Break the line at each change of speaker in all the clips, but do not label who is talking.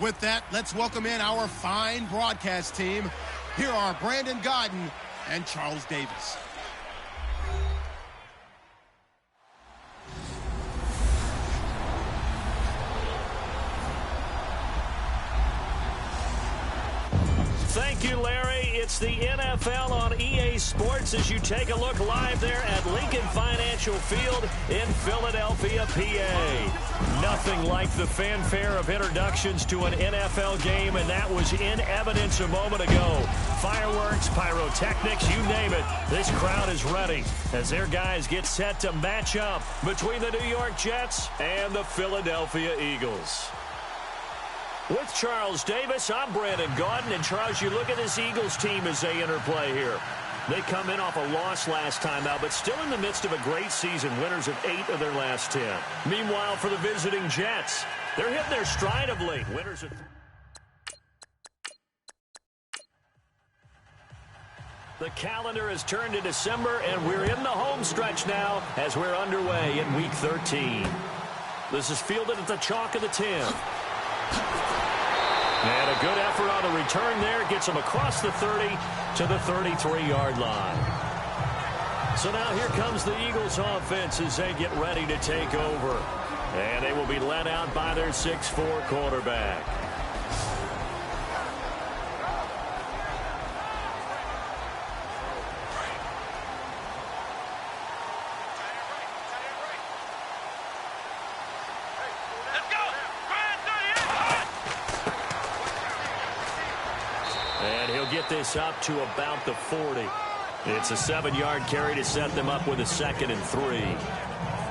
With that, let's welcome in our fine broadcast team. Here are Brandon Gaudin and Charles Davis.
Thank you, Larry. It's the NFL on EA Sports as you take a look live there at Lincoln Financial Field in Philadelphia, PA. Nothing like the fanfare of introductions to an NFL game, and that was in evidence a moment ago. Fireworks, pyrotechnics, you name it. This crowd is ready as their guys get set to match up between the New York Jets and the Philadelphia Eagles. With Charles Davis, I'm Brandon Gaudin. And, Charles, you look at this Eagles team as they interplay here. They come in off a loss last time out, but still in the midst of a great season, winners of 8 of their last 10. Meanwhile, for the visiting Jets, they're hitting their stride of late. Winners of... The calendar has turned to December, and we're in the home stretch now as we're underway in Week 13. This is fielded at the chalk of the 10. And a good effort on the return there. Gets him across the 30 to the 33-yard line. So now here comes the Eagles offense as they get ready to take over. And they will be led out by their 6'4" quarterback. Get this up to about the 40. It's a 7-yard carry to set them up with a 2nd and 3.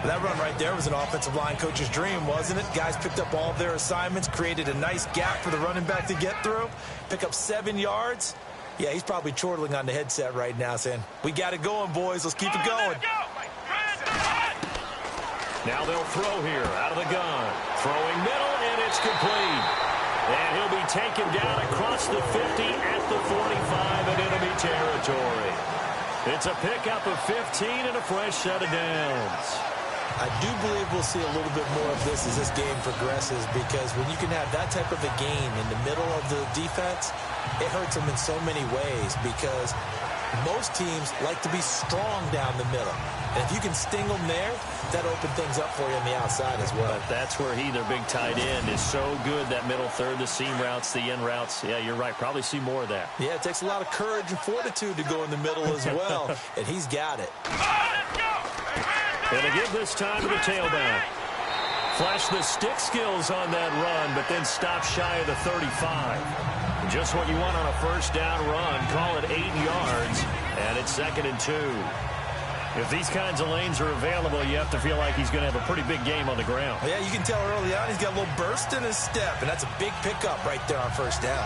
That run right there was an offensive line coach's dream, wasn't it? Guys picked up all of their assignments, created a nice gap for the running back to get through, pick up 7 yards. Yeah, he's probably chortling on the headset right now saying, we got it going, boys. Let's keep it going.
Now they'll throw here out of the gun. Throwing middle, and it's complete. And he'll be taken down across the 50 at the 45 in enemy territory. It's a pickup of 15 and a fresh set of downs.
I do believe we'll see a little bit more of this as this game progresses, because when you can have that type of a game in the middle of the defense, it hurts them in so many ways, because most teams like to be strong down the middle. And if you can sting them there, that opens things up for you on the outside as well.
But that's where their big tight end, is so good, that middle third, the seam routes, the in routes. Yeah, you're right. Probably see more of that.
Yeah, it takes a lot of courage and fortitude to go in the middle as well, and he's got it.
And to give this time to the tailback. Flash the stick skills on that run, but then stop shy of the 35. Just what you want on a first down run. Call it 8 yards, and it's 2nd and 2. If these kinds of lanes are available, you have to feel like he's going to have a pretty big game on the ground.
Yeah, you can tell early on he's got a little burst in his step, and that's a big pickup right there on first down.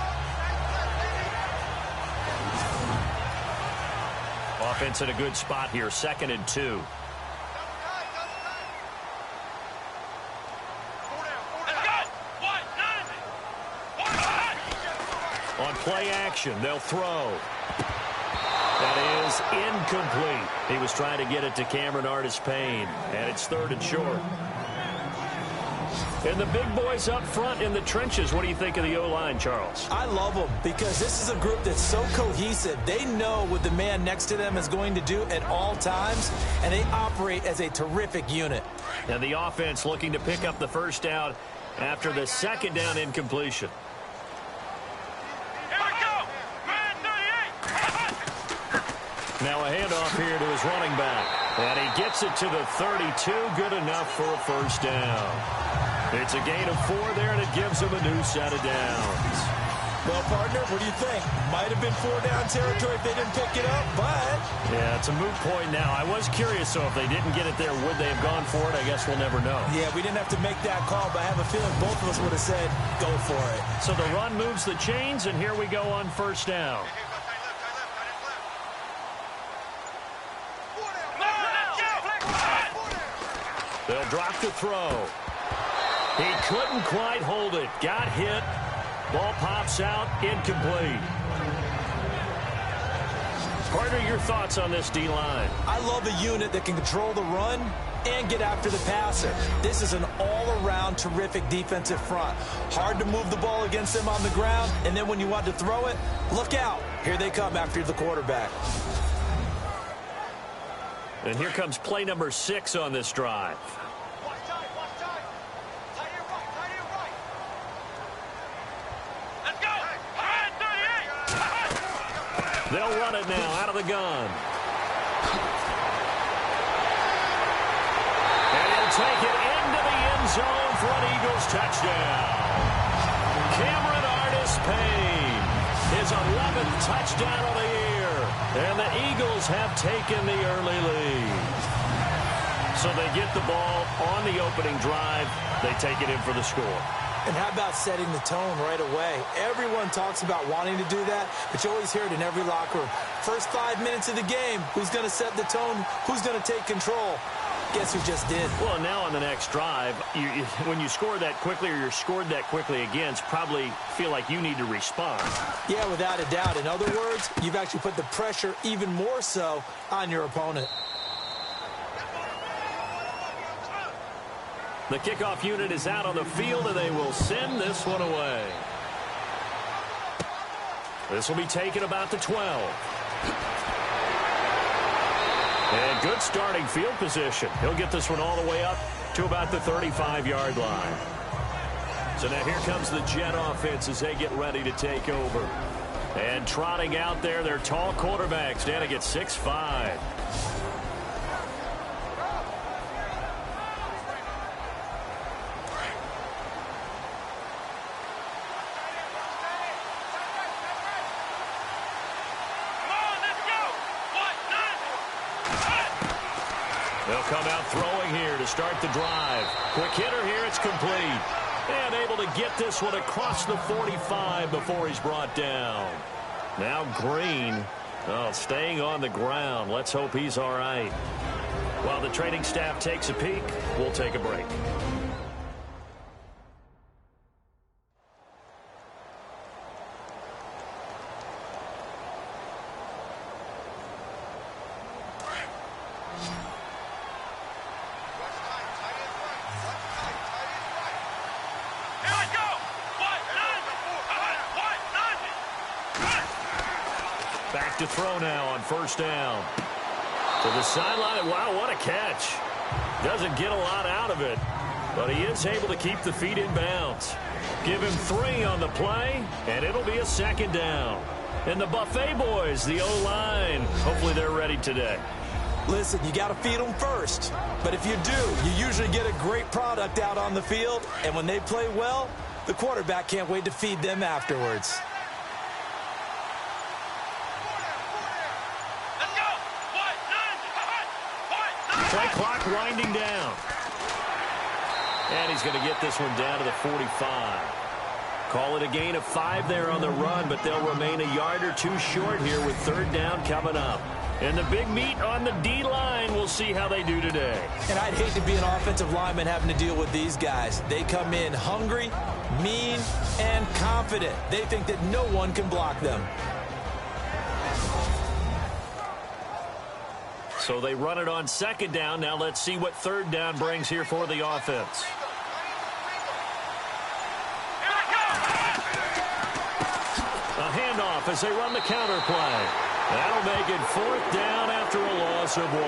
Offense in a good spot here, 2nd and 2. On play action, they'll throw. That is incomplete. He was trying to get it to Cameron Artis-Payne, and it's 3rd and short. And the big boys up front in the trenches, what do you think of the O-line, Charles?
I love them because this is a group that's so cohesive. They know what the man next to them is going to do at all times, and they operate as a terrific unit.
And the offense looking to pick up the first down after the second down incompletion.
Here we go!
Now a handoff here to his running back. And he gets it to the 32. Good enough for a first down. It's a gain of 4 there, and it gives him a new set of downs.
Well, partner, what do you think? Might have been 4-down territory if they didn't pick it up, but...
Yeah, it's a moot point now. I was curious, so if they didn't get it there, would they have gone for it? I guess we'll never know.
Yeah, we didn't have to make that call, but I have a feeling both of us would have said, go for it.
So the run moves the chains, and here we go on first down. They'll drop the throw. He couldn't quite hold it. Got hit. Ball pops out. Incomplete. Partner, your thoughts on this D-line?
I love a unit that can control the run and get after the passer. This is an all-around terrific defensive front. Hard to move the ball against them on the ground, and then when you want to throw it, look out. Here they come after the quarterback.
And here comes play number 6 on this drive. They'll run it now out of the gun. And he'll take it into the end zone for an Eagles touchdown. Cameron Artis-Payne, his 11th touchdown of the year. And the Eagles have taken the early lead. So they get the ball on the opening drive. They take it in for the score.
And how about setting the tone right away? Everyone talks about wanting to do that, but you always hear it in every locker room. First 5 minutes of the game, who's going to set the tone? Who's going to take control? Guess who just did?
Well, now on the next drive, when you score that quickly or you're scored that quickly again, probably feel like you need to respond.
Yeah, without a doubt. In other words, you've actually put the pressure even more so on your opponent.
The kickoff unit is out on the field, and they will send this one away. This will be taken about the 12. And good starting field position. He'll get this one all the way up to about the 35-yard line. So now here comes the Jet offense as they get ready to take over. And trotting out there, their tall quarterback standing at 6'5". They'll come out throwing here to start the drive. Quick hitter here, it's complete. And able to get this one across the 45 before he's brought down. Now Green, staying on the ground. Let's hope he's all right. While the training staff takes a peek, we'll take a break. Back to throw now on first down. To the sideline. Wow, what a catch. Doesn't get a lot out of it, but he is able to keep the feet in bounds. Give him 3 on the play, and it'll be a second down. And the Buffet boys, the O-line, hopefully they're ready today.
Listen, you got to feed them first. But if you do, you usually get a great product out on the field. And when they play well, the quarterback can't wait to feed them afterwards.
Play clock winding down. And he's going to get this one down to the 45. Call it a gain of 5 there on the run, but they'll remain a yard or 2 short here with third down coming up. And the big meat on the D-line, we'll see how they do today.
And I'd hate to be an offensive lineman having to deal with these guys. They come in hungry, mean, and confident. They think that no one can block them.
So they run it on second down. Now let's see what third down brings here for the offense. off as they run the counter play. That'll make it 4th down after a loss of 1.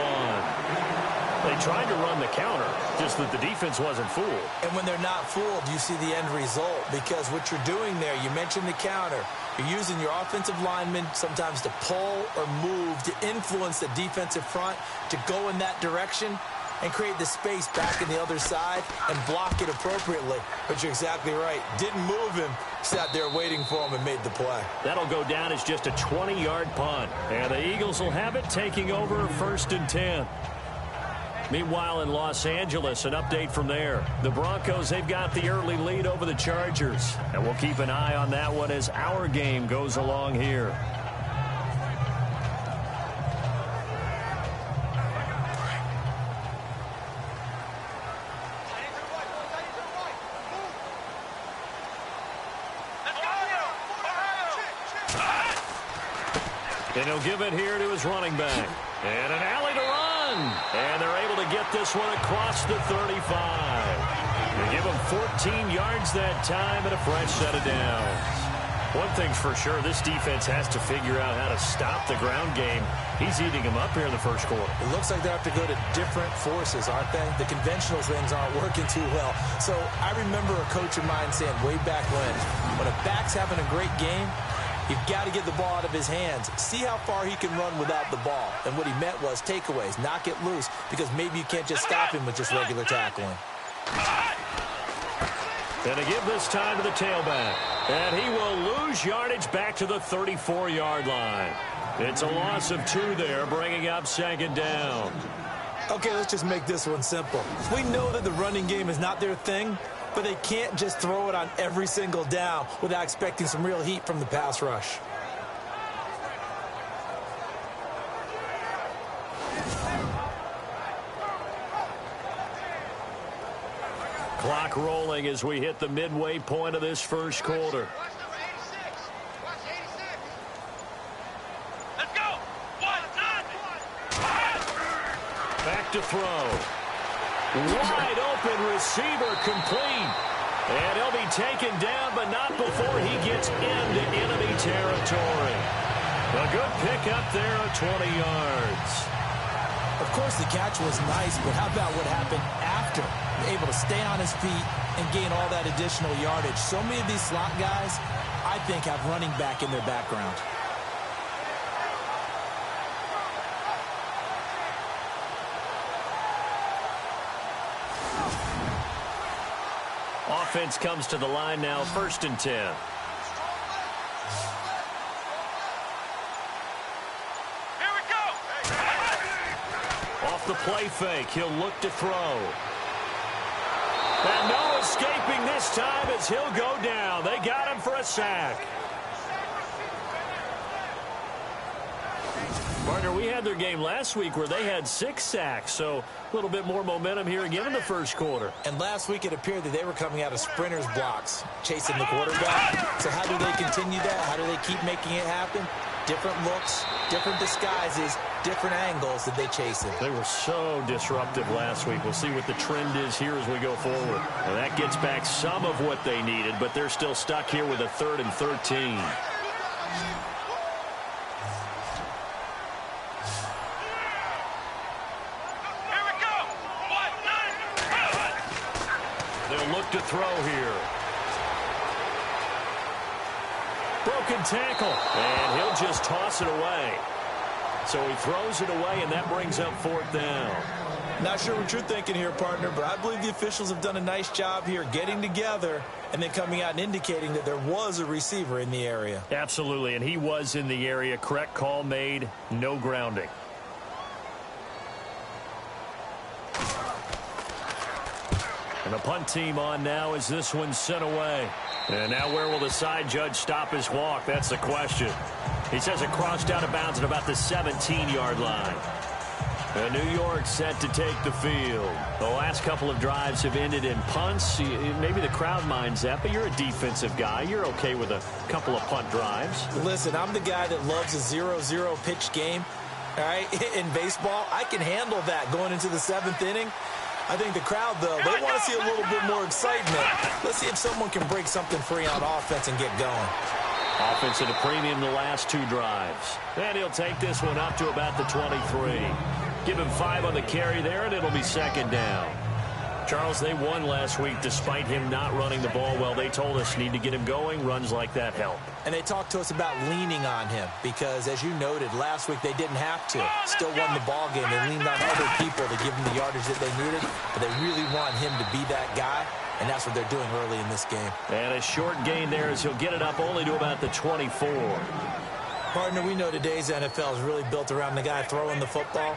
They tried to run the counter, just that the defense wasn't fooled.
And when they're not fooled, you see the end result, because what you're doing there, you mentioned the counter. You're using your offensive linemen sometimes to pull or move to influence the defensive front to go in that direction and create the space back in the other side and block it appropriately. But you're exactly right. Didn't move him. Sat there waiting for him and made the play.
That'll go down as just a 20-yard punt. And the Eagles will have it, taking over 1st and 10. Meanwhile, in Los Angeles, an update from there. The Broncos, they've got the early lead over the Chargers. And we'll keep an eye on that one as our game goes along here. And he'll give it here to his running back. And an alley to run. And they're able to get this one across the 35. They give him 14 yards that time and a fresh set of downs. One thing's for sure, this defense has to figure out how to stop the ground game. He's eating them up here in the first quarter.
It looks like they have to go to different forces, aren't they? The conventional things aren't working too well. So I remember a coach of mine saying way back when a back's having a great game, you've got to get the ball out of his hands. See how far he can run without the ball. And what he meant was takeaways, knock it loose, because maybe you can't just stop him with just regular tackling.
And to give this time to the tailback. And he will lose yardage back to the 34-yard line. It's a loss of 2 there, bringing up 2nd down.
Okay, let's just make this one simple. We know that the running game is not their thing, but they can't just throw it on every single down without expecting some real heat from the pass rush.
Clock rolling as we hit the midway point of this first quarter.
Let's go.
Back to throw. Wide open receiver complete. And he'll be taken down, but not before he gets into enemy territory. A good pickup there at 20 yards.
Of course, the catch was nice, but how about what happened after? Able to stay on his feet and gain all that additional yardage. So many of these slot guys, I think, have running back in their background.
Offense comes to the line now, 1st and 10. Off the play fake, he'll look to throw. And no escaping this time as he'll go down. They got him for a sack. Partner, we had their game last week where they had 6 sacks, so a little bit more momentum here again in the first quarter.
And last week it appeared that they were coming out of sprinters blocks, chasing the quarterback. So how do they continue that? How do they keep making it happen? Different looks, different disguises, different angles that they chase it.
They were so disruptive last week. We'll see what the trend is here as we go forward. And that gets back some of what they needed, but they're still stuck here with a 3rd and 13. They'll look to throw here. Broken tackle, and he'll just toss it away. So he throws it away, and that brings up 4th down.
Not sure what you're thinking here, partner, but I believe the officials have done a nice job here getting together and then coming out and indicating that there was a receiver in the area.
Absolutely, and he was in the area. Correct call made, no grounding. And the punt team on now as this one's sent away. And now where will the side judge stop his walk? That's the question. He says it crossed out of bounds at about the 17-yard line. And New York set to take the field. The last couple of drives have ended in punts. Maybe the crowd minds that, but you're a defensive guy. You're okay with a couple of punt drives.
Listen, I'm the guy that loves a 0-0 pitch game. All right, in baseball, I can handle that going into the 7th inning. I think the crowd, though, they want to see a little bit more excitement. Let's see if someone can break something free on offense and get going.
Offense at a premium the last 2 drives. And he'll take this one up to about the 23. Give him 5 on the carry there, and it'll be second down. Charles, they won last week despite him not running the ball well. They told us need to get him going. Runs like that help.
And they talked to us about leaning on him because, as you noted, last week they didn't have to. Still won the ball game. They leaned on other people to give them the yardage that they needed, but they really want him to be that guy, and that's what they're doing early in this game. And
a short gain there as he'll get it up only to about the 24.
Partner, we know today's NFL is really built around the guy throwing the football.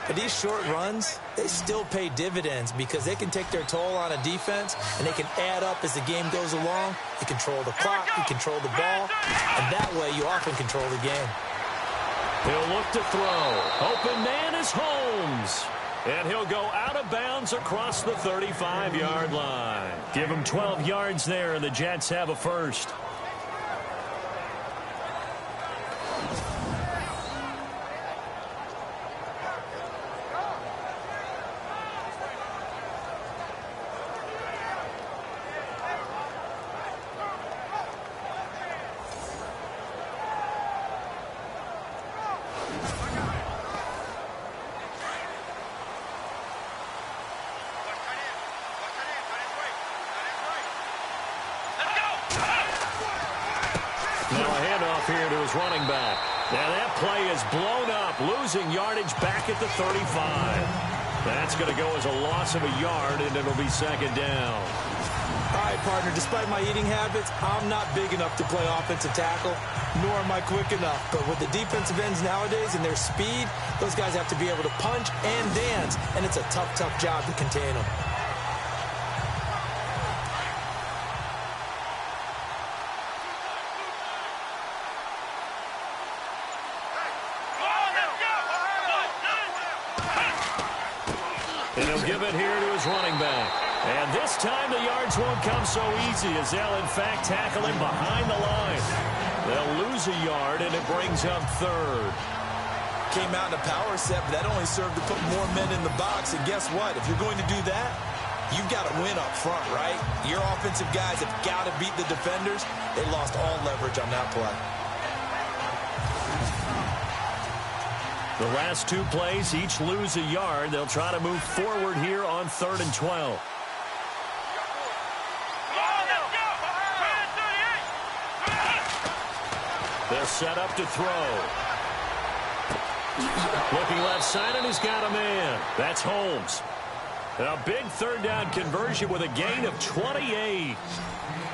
But these short runs, they still pay dividends because they can take their toll on a defense, and they can add up as the game goes along. You control the clock, you control the ball, and that way you often control the game.
He'll look to throw. Open man is Holmes. And he'll go out of bounds across the 35-yard line. Give him 12 yards there, and the Jets have a first. Here to his running back. Now that play is blown up, losing yardage back at the 35. That's going to go as a loss of a yard, and it'll be second down.
All right, partner, despite my eating habits, I'm not big enough to play offensive tackle, nor am I quick enough. But with the defensive ends nowadays and their speed, those guys have to be able to punch and dance, and it's a tough, tough job to contain them.
And he'll give it here to his running back. And this time the yards won't come so easy as they'll, in fact, tackle him behind the line. They'll lose a yard, and it brings up third.
Came out in a power set, but that only served to put more men in the box. And guess what? If you're going to do that, you've got to win up front, right? Your offensive guys have got to beat the defenders. They lost all leverage on that play.
The last 2 plays, each lose a yard. They'll try to move forward here on 3rd and 12. They're set up to throw. Looking left side, and he's got a man. That's Holmes. A big 3rd down conversion with a gain of 28.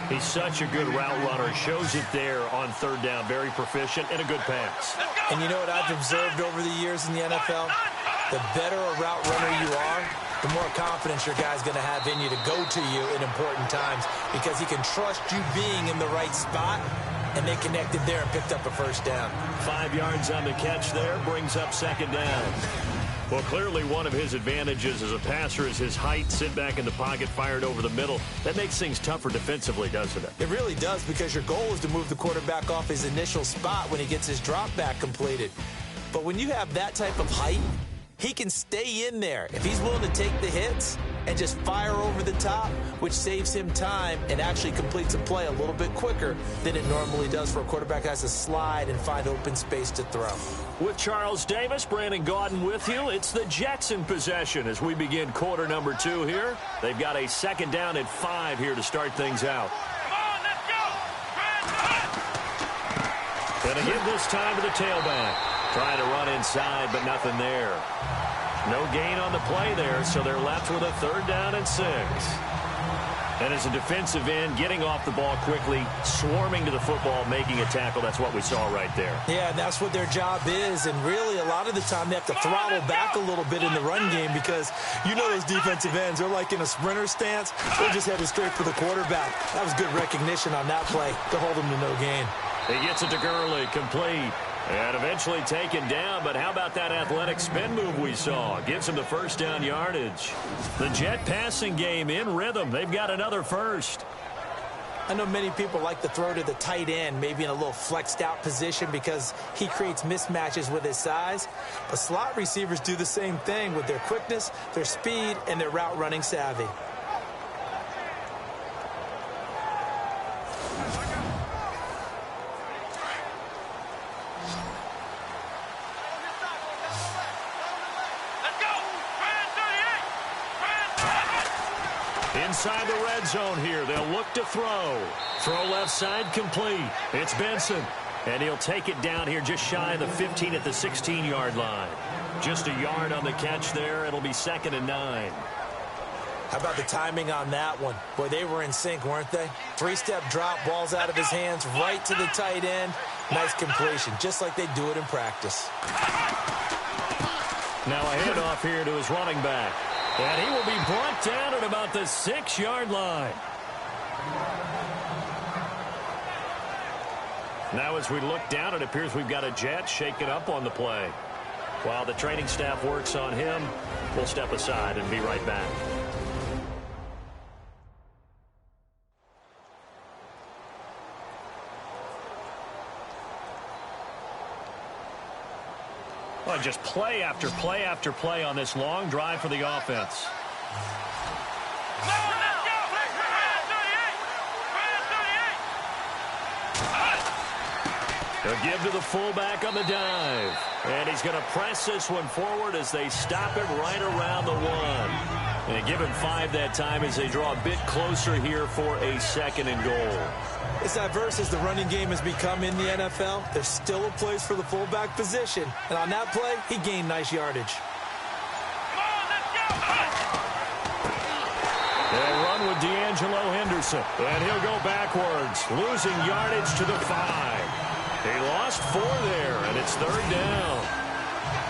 He's such a good route runner. Shows it there on 3rd down. Very proficient and a good pass.
And you know what I've observed over the years in the NFL? The better a route runner you are, the more confidence your guy's going to have in you to go to you in important times because he can trust you being in the right spot, and they connected there and picked up a 1st down.
5 yards on the catch there, brings up 2nd down. Well, clearly one of his advantages as a passer is his height. Sit back in the pocket, fired over the middle. That makes things tougher defensively, doesn't it?
It really does, because your goal is to move the quarterback off his initial spot when he gets his drop back completed. But when you have that type of height, he can stay in there if he's willing to take the hits and just fire over the top, which saves him time and actually completes a play a little bit quicker than it normally does for a quarterback that has to slide and find open space to throw.
With Charles Davis, Brandon Gaudin with you. It's the Jets in possession as we begin quarter number 2 here. They've got a 2nd down at 5 here to start things out. Gonna give this time to the tailback. Trying to run inside, but nothing there. No gain on the play there, so they're left with a 3rd down and 6. And as a defensive end, getting off the ball quickly, swarming to the football, making a tackle, that's what we saw right there.
Yeah, and that's what their job is. And really, a lot of the time, they have to throttle back a little bit in the run game because you know those defensive ends, they're like in a sprinter stance. They're just headed straight for the quarterback. That was good recognition on that play to hold them to no gain.
He gets it to Gurley, complete. And eventually taken down, but how about that athletic spin move we saw? Gives him the 1st down yardage. The Jet passing game in rhythm. They've got another first.
I know many people like to throw to the tight end, maybe in a little flexed out position because he creates mismatches with his size. But slot receivers do the same thing with their quickness, their speed, and their route running savvy.
inside the red zone here. They'll look to throw. Throw left side complete. It's Benson. And he'll take it down here just shy of the 15 at the 16-yard line. Just a yard on the catch there. It'll be 2nd and 9.
How about the timing on that one? Boy, they were in sync, weren't they? 3-step drop, ball's out of his hands, right to the tight end. Nice completion, just like they do it in practice.
Now a handoff here to his running back. And he will be brought down at about the 6-yard line. Now as we look down, it appears we've got a Jet shaken up on the play. While the training staff works on him, we'll step aside and be right back. Well, just play after play after play on this long drive for the offense. They'll give to the fullback on the dive. And he's going to press this one forward as they stop him right around the 1. And give him 5 that time as they draw a bit closer here for a 2nd and goal.
As diverse as the running game has become in the NFL, there's still a place for the fullback position. And on that play, he gained nice yardage.
They'll run with D'Angelo Henderson. And he'll go backwards, losing yardage to the 5. He lost 4 there, and it's 3rd down.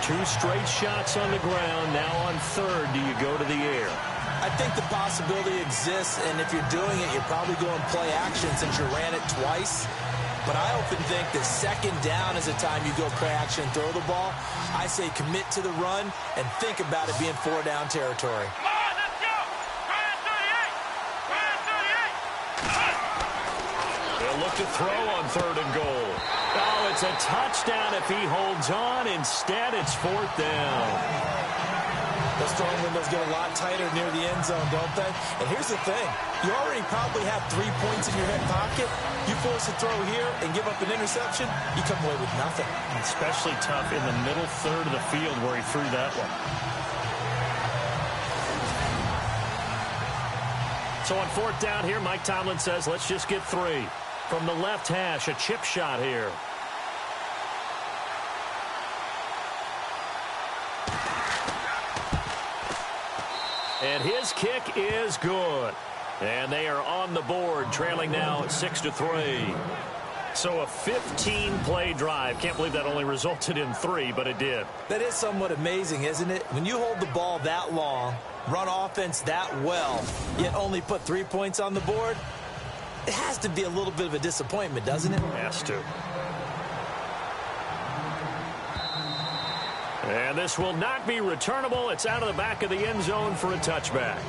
2 straight shots on the ground. Now on 3rd, do you go to the air?
I think the possibility exists, and if you're doing it, you're probably going play action since you ran it twice. But I often think that 2nd down is the time you go play action and throw the ball. I say commit to the run and think about it being 4-down territory.
They'll look to throw on 3rd and goal. Oh, it's a touchdown if he holds on. Instead, it's 4th down.
Those throwing windows get a lot tighter near the end zone, don't they? And here's the thing. You already probably have 3 points in your hip pocket. You force a throw here and give up an interception, you come away with nothing.
Especially tough in the middle 3rd of the field where he threw that one. So on 4th down here, Mike Tomlin says, let's just get 3. From the left hash, a chip shot here. And his kick is good. And they are on the board, trailing now 6-3. So a 15-play drive. Can't believe that only resulted in 3, but it did.
That is somewhat amazing, isn't it? When you hold the ball that long, run offense that well, yet only put 3 points on the board, it has to be a little bit of a disappointment, doesn't it?
Has to. And this will not be returnable. It's out of the back of the end zone for a touchback.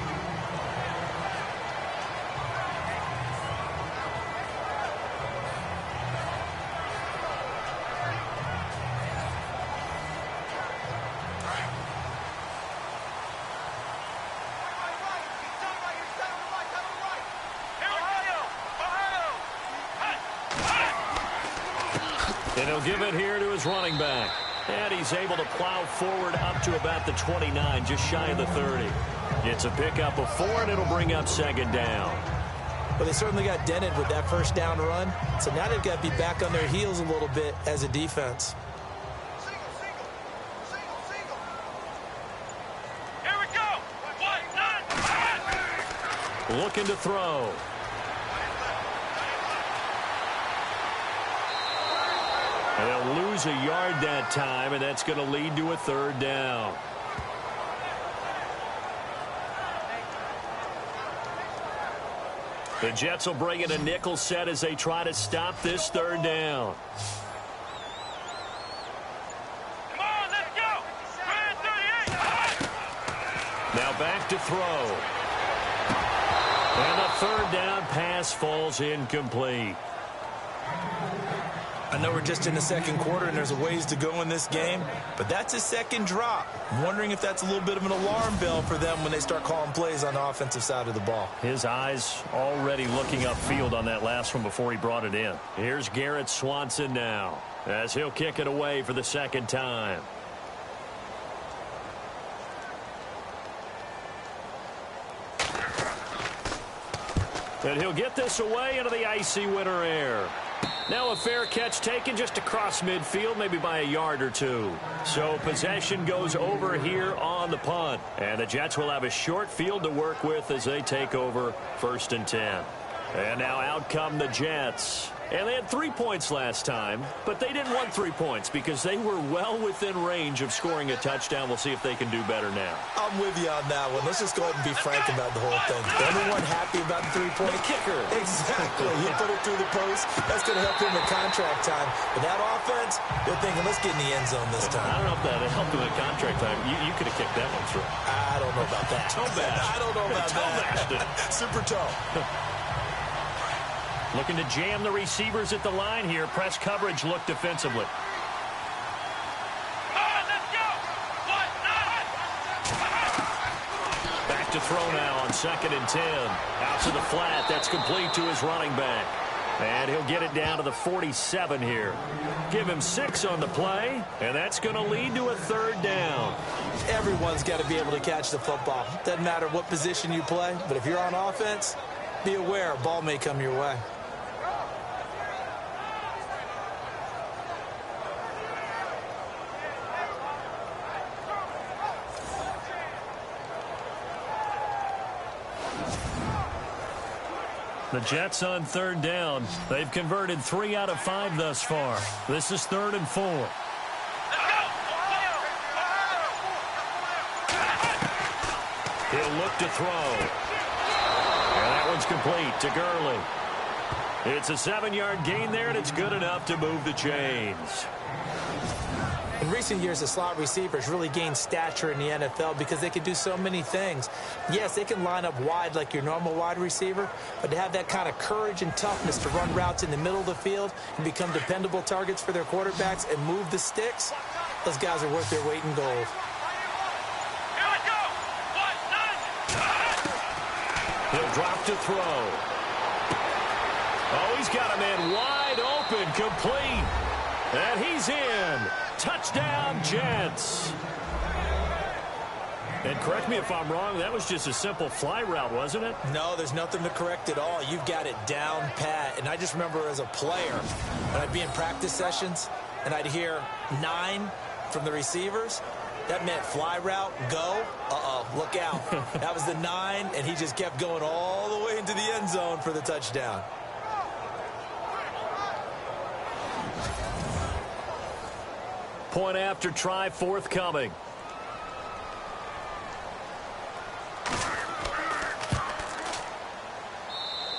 And he'll give it here to his running back. And he's able to plow forward up to about the 29, just shy of the 30. It's a pickup of 4, and it'll bring up 2nd down.
Well, they certainly got dented with that 1st down run. So now they've got to be back on their heels a little bit as a defense.
Here we go. 1, 9.
Looking to throw. And they'll lose a yard that time, and that's going to lead to a 3rd down. The Jets will bring in a nickel set as they try to stop this 3rd down.
Come on, let's go. 38.
Now back to throw. And the 3rd down pass falls incomplete.
I know we're just in the 2nd quarter and there's a ways to go in this game, but that's his 2nd drop. I'm wondering if that's a little bit of an alarm bell for them when they start calling plays on the offensive side of the ball.
His eyes already looking upfield on that last one before he brought it in. Here's Garrett Swanson now as he'll kick it away for the 2nd time. And he'll get this away into the icy winter air. Now a fair catch taken just across midfield, maybe by a yard or two. So possession goes over here on the punt. And the Jets will have a short field to work with as they take over 1st and 10. And now out come the Jets. And they had 3 points last time, but they didn't want 3 points because they were well within range of scoring a touchdown. We'll see if they can do better now.
I'm with you on that one. Let's just go ahead and be frank about the whole thing. Everyone happy about the 3-point
kicker.
Exactly. He put it through the post. That's going to help him in contract time. But that offense, they're thinking, let's get in the end zone this time.
I don't know if that helped him in contract time. You could have kicked that one through.
I don't know about that.
Toe bash.
I don't know about that. Super toe.
Looking to jam the receivers at the line here. Press coverage look defensively. Back to throw now on 2nd and 10. Out to the flat. That's complete to his running back. And he'll get it down to the 47 here. Give him 6 on the play, and that's going to lead to a 3rd down.
Everyone's got to be able to catch the football. Doesn't matter what position you play, but if you're on offense, be aware a ball may come your way.
The Jets on 3rd down. They've converted 3 out of 5 thus far. This is 3rd and 4. He'll look to throw. And that one's complete to Gurley. It's a 7-yard gain there, and it's good enough to move the chains.
In recent years, the slot receivers really gained stature in the NFL because they can do so many things. Yes, they can line up wide like your normal wide receiver, but to have that kind of courage and toughness to run routes in the middle of the field and become dependable targets for their quarterbacks and move the sticks, those guys are worth their weight in gold.
He'll drop to throw. Oh, he's got a man wide open, complete. And he's in. Touchdown, Jets. And correct me if I'm wrong, that was just a simple fly route, wasn't it?
No, there's nothing to correct at all. You've got it down pat. And I just remember as a player, when I'd be in practice sessions, and I'd hear 9 from the receivers, that meant fly route, go, look out. That was the 9, and he just kept going all the way into the end zone for the touchdown.
Point after try forthcoming.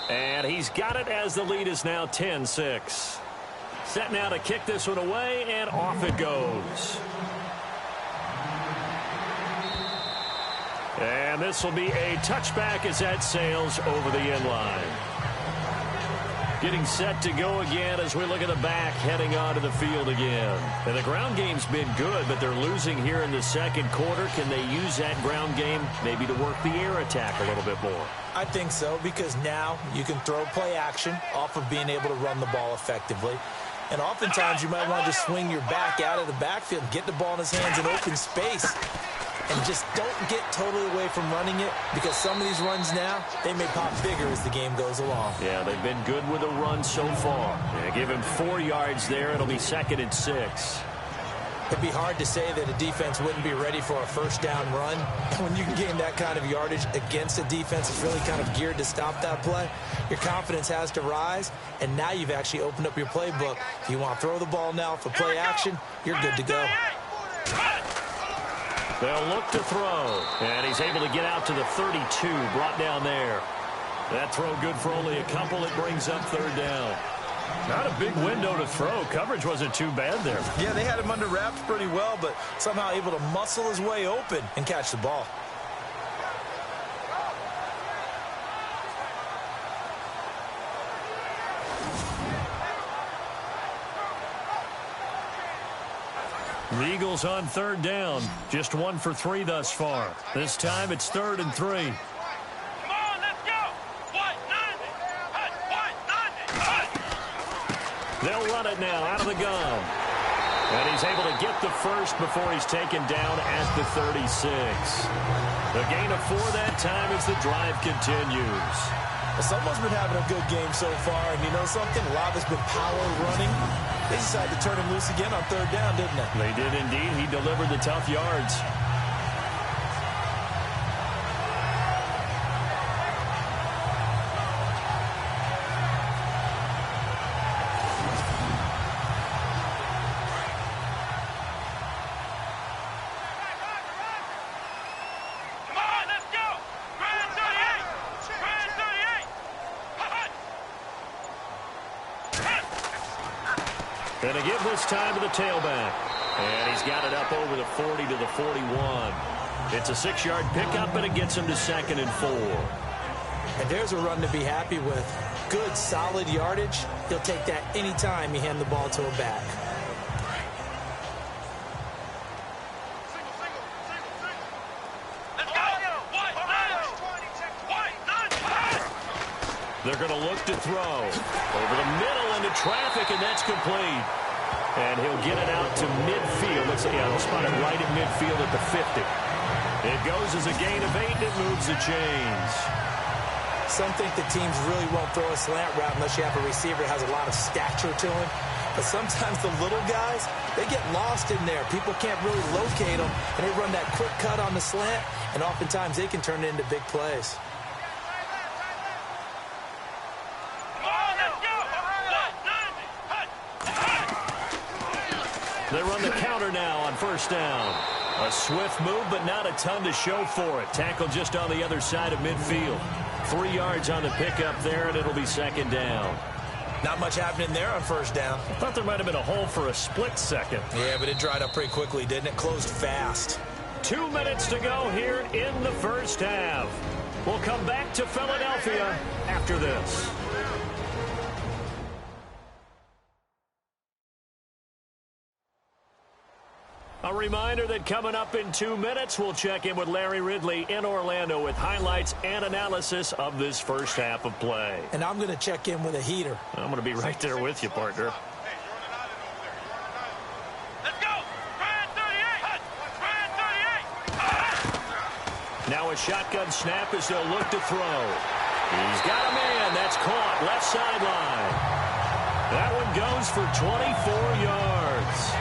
And he's got it as the lead is now 10-6. Set now to kick this one away, and off it goes. And this will be a touchback as that sails over the end line. Getting set to go again as we look at the back heading onto the field again. And the ground game's been good, but they're losing here in the second quarter. Can they use that ground game maybe to work the air attack a little bit more?
I think so, because now you can throw play action off of being able to run the ball effectively. And oftentimes you might want to just swing your back out of the backfield, get the ball in his hands in open space. And just don't get totally away from running it, because some of these runs now, they may pop bigger as the game goes along.
Yeah, they've been good with the run so far. Yeah, give him 4 yards there. It'll be 2nd and 6.
It'd be hard to say that a defense wouldn't be ready for a first down run. When you can gain that kind of yardage against a defense that's really kind of geared to stop that play, your confidence has to rise, and now you've actually opened up your playbook. If you want to throw the ball now for play action, you're good to go.
They'll look to throw, and he's able to get out to the 32, brought down there. That throw good for only a couple. It brings up 3rd down. Not a big window to throw. Coverage wasn't too bad there.
Yeah, they had him under wraps pretty well, but somehow able to muscle his way open and catch the ball.
The Eagles on 3rd down. Just 1 for 3 thus far. This time it's 3rd and 3.
Come on, let's go.
They'll run it now out of the gun. And he's able to get the first before he's taken down at the 36. The gain of 4 that time as the drive continues.
Well, someone's been having a good game so far, and you know something? A lot has been power running. They decided to turn him loose again on third down, didn't they?
They did indeed. He delivered the tough yards. Going to give this time to the tailback. And he's got it up over the 40 to the 41. It's a 6-yard pickup, and it gets him to 2nd and 4.
And there's a run to be happy with. Good, solid yardage. He'll take that any time you hand the ball to a back.
They're going to look to throw. Over the middle into traffic, and that's complete. And he'll get it out to midfield. Looks like he'll spot it right at midfield at the 50. It goes as a gain of 8, and it moves the chains.
Some think the teams really won't throw a slant route unless you have a receiver that has a lot of stature to him. But sometimes the little guys, they get lost in there. People can't really locate them, and they run that quick cut on the slant, and oftentimes they can turn it into big plays.
They run the counter now on first down. A swift move, but not a ton to show for it. Tackle just on the other side of midfield. 3 yards on the pickup there, and it'll be 2nd down.
Not much happening there on first down.
I thought there might have been a hole for a split second.
Yeah, but it dried up pretty quickly, didn't it? Closed fast.
2 minutes to go here in the first half. We'll come back to Philadelphia after this. A reminder that coming up in 2 minutes, we'll check in with Larry Ridley in Orlando with highlights and analysis of this first half of play.
And I'm going to check in with a heater.
I'm going to be right there with you, partner.
Let's go! Brand 38! Brand 38!
Now a shotgun snap as they'll look to throw. He's got a man. That's caught. Left sideline. That one goes for 24 yards.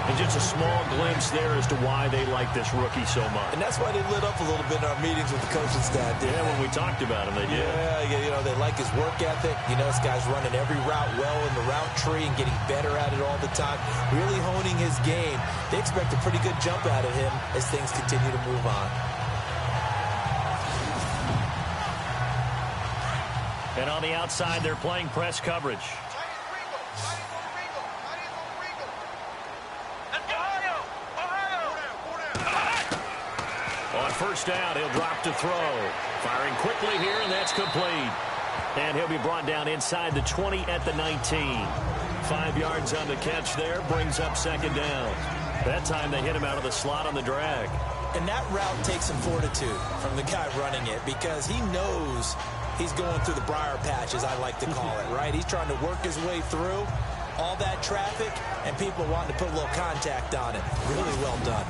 And just a small glimpse there as to why they like this rookie so much.
And that's why they lit up a little bit in our meetings with the coaching staff.
Yeah, when we talked about him, they did.
Yeah, you know, they like his work ethic. You know, this guy's running every route well in the route tree and getting better at it all the time. Really honing his game. They expect a pretty good jump out of him as things continue to move on.
And on the outside, they're playing press coverage. On first down, he'll drop to throw. Firing quickly here, and that's complete. And he'll be brought down inside the 20 at the 19. 5 yards on the catch there, brings up 2nd down. That time they hit him out of the slot on the drag.
And that route takes some fortitude from the guy running it because he knows he's going through the briar patch, as I like to call it, right? He's trying to work his way through all that traffic, and people wanting to put a little contact on it. Really well done.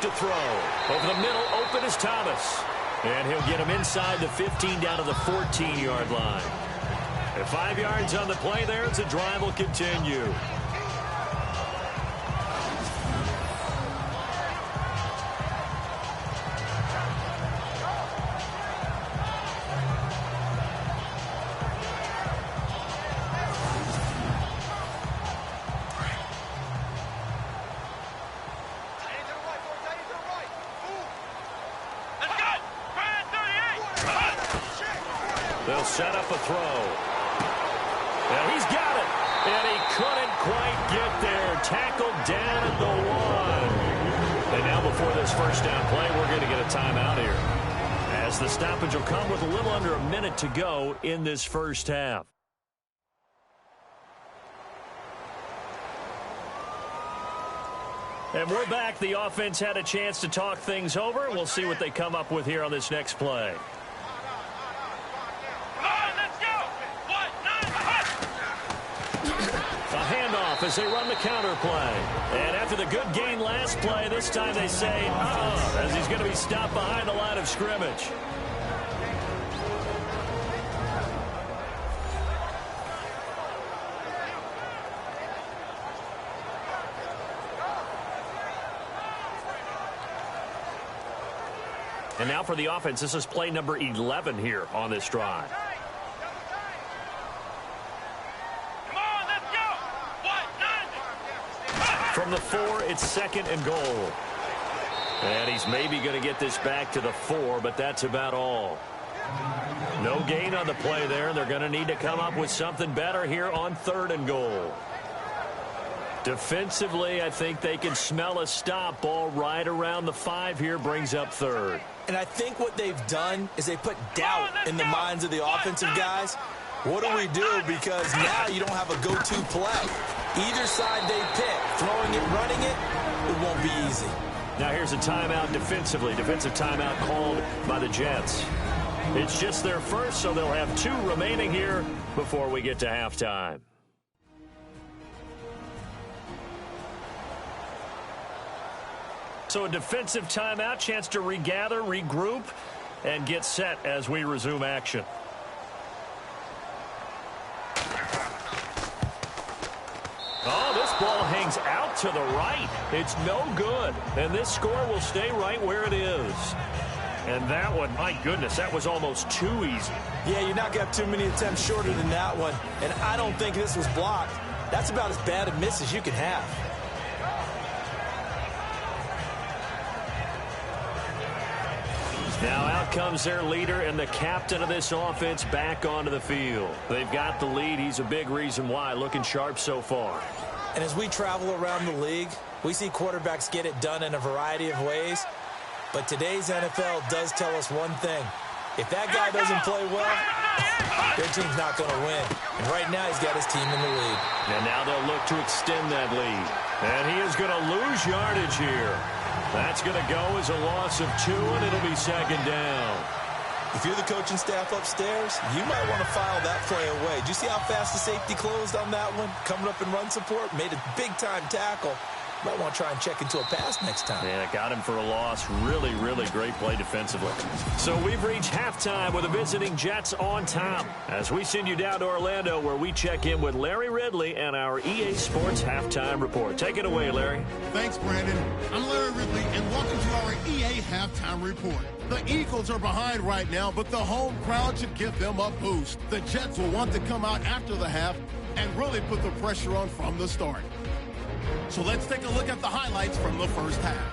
To throw. Over the middle, open is Thomas. And he'll get him inside the 15 down to the 14-yard line. And 5 yards on the play there as the drive will continue. They'll set up a throw. And he's got it. And he couldn't quite get there. Tackled down at the 1. And now before this first down play, we're going to get a timeout here, as the stoppage will come with a little under a minute to go in this first half. And we're back. The offense had a chance to talk things over. We'll see what they come up with here on this next play.
Come on, let's go! 1,
off as they run the counter play. And after the good gain last play, this time they say, as he's going to be stopped behind the line of scrimmage. And now for the offense, this is play number 11 here on this drive.
Come on, let's go.
From the 4, it's 2nd and goal. And he's maybe going to get this back to the 4, but that's about all. No gain on the play there. They're going to need to come up with something better here on 3rd and goal. Defensively, I think they can smell a stop. Ball right around the 5 here, brings up 3rd.
And I think what they've done is they put doubt in the minds of the offensive guys. What do we do? Because now you don't have a go-to play. Either side they pick, throwing it, running it, it won't be easy.
Now here's a timeout defensively. Defensive timeout called by the Jets. It's just their first, so they'll have 2 remaining here before we get to halftime. So a defensive timeout, chance to regather, regroup, and get set as we resume action. Oh, this ball hangs out to the right. It's no good. And this score will stay right where it is. And that one, my goodness, that was almost too easy.
Yeah, you're not going to have too many attempts shorter than that one. And I don't think this was blocked. That's about as bad a miss as you can have.
Now out comes their leader and the captain of this offense back onto the field. They've got the lead. He's a big reason why. Looking sharp so far.
And as we travel around the league, we see quarterbacks get it done in a variety of ways. But today's NFL does tell us one thing. If that guy doesn't play well, their team's not going to win. And right now he's got his team in the lead.
And now they'll look to extend that lead. And he is going to lose yardage here. That's going to go as a loss of 2, and it'll be 2nd down.
If you're the coaching staff upstairs, you might want to file that play away. Did you see how fast the safety closed on that one? Coming up in run support, made a big-time tackle. Might want to try and check into a pass next time.
Yeah, got him for a loss. Really, really great play defensively. So we've reached halftime with the visiting Jets on top. As we send you down to Orlando, where we check in with Larry Ridley and our EA Sports Halftime Report. Take it away, Larry.
Thanks, Brandon. I'm Larry Ridley, and welcome to our EA Halftime Report. The Eagles are behind right now, but the home crowd should give them a boost. The Jets will want to come out after the half and really put the pressure on from the start. So let's take a look at the highlights from the first half.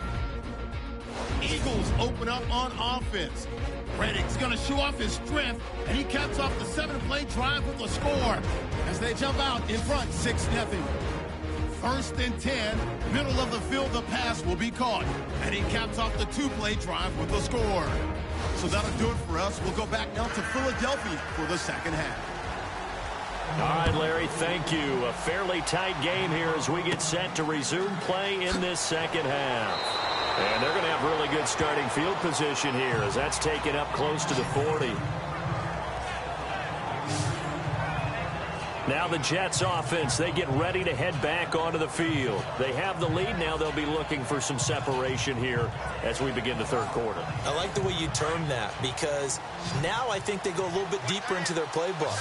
Eagles open up on offense. Reddick's going to show off his strength, and he caps off the 7-play drive with a score as they jump out in front 6-0. 1st and 10, middle of the field, the pass will be caught, and he caps off the 2-play drive with a score. So that'll do it for us. We'll go back now to Philadelphia for the second half.
All right, Larry, thank you. A fairly tight game here as we get set to resume play in this second half. And they're going to have really good starting field position here as that's taken up close to the 40. Now the Jets offense, they get ready to head back onto the field. They have the lead. Now they'll be looking for some separation here as we begin the 3rd quarter.
I like the way you term that because now I think they go a little bit deeper into their playbook.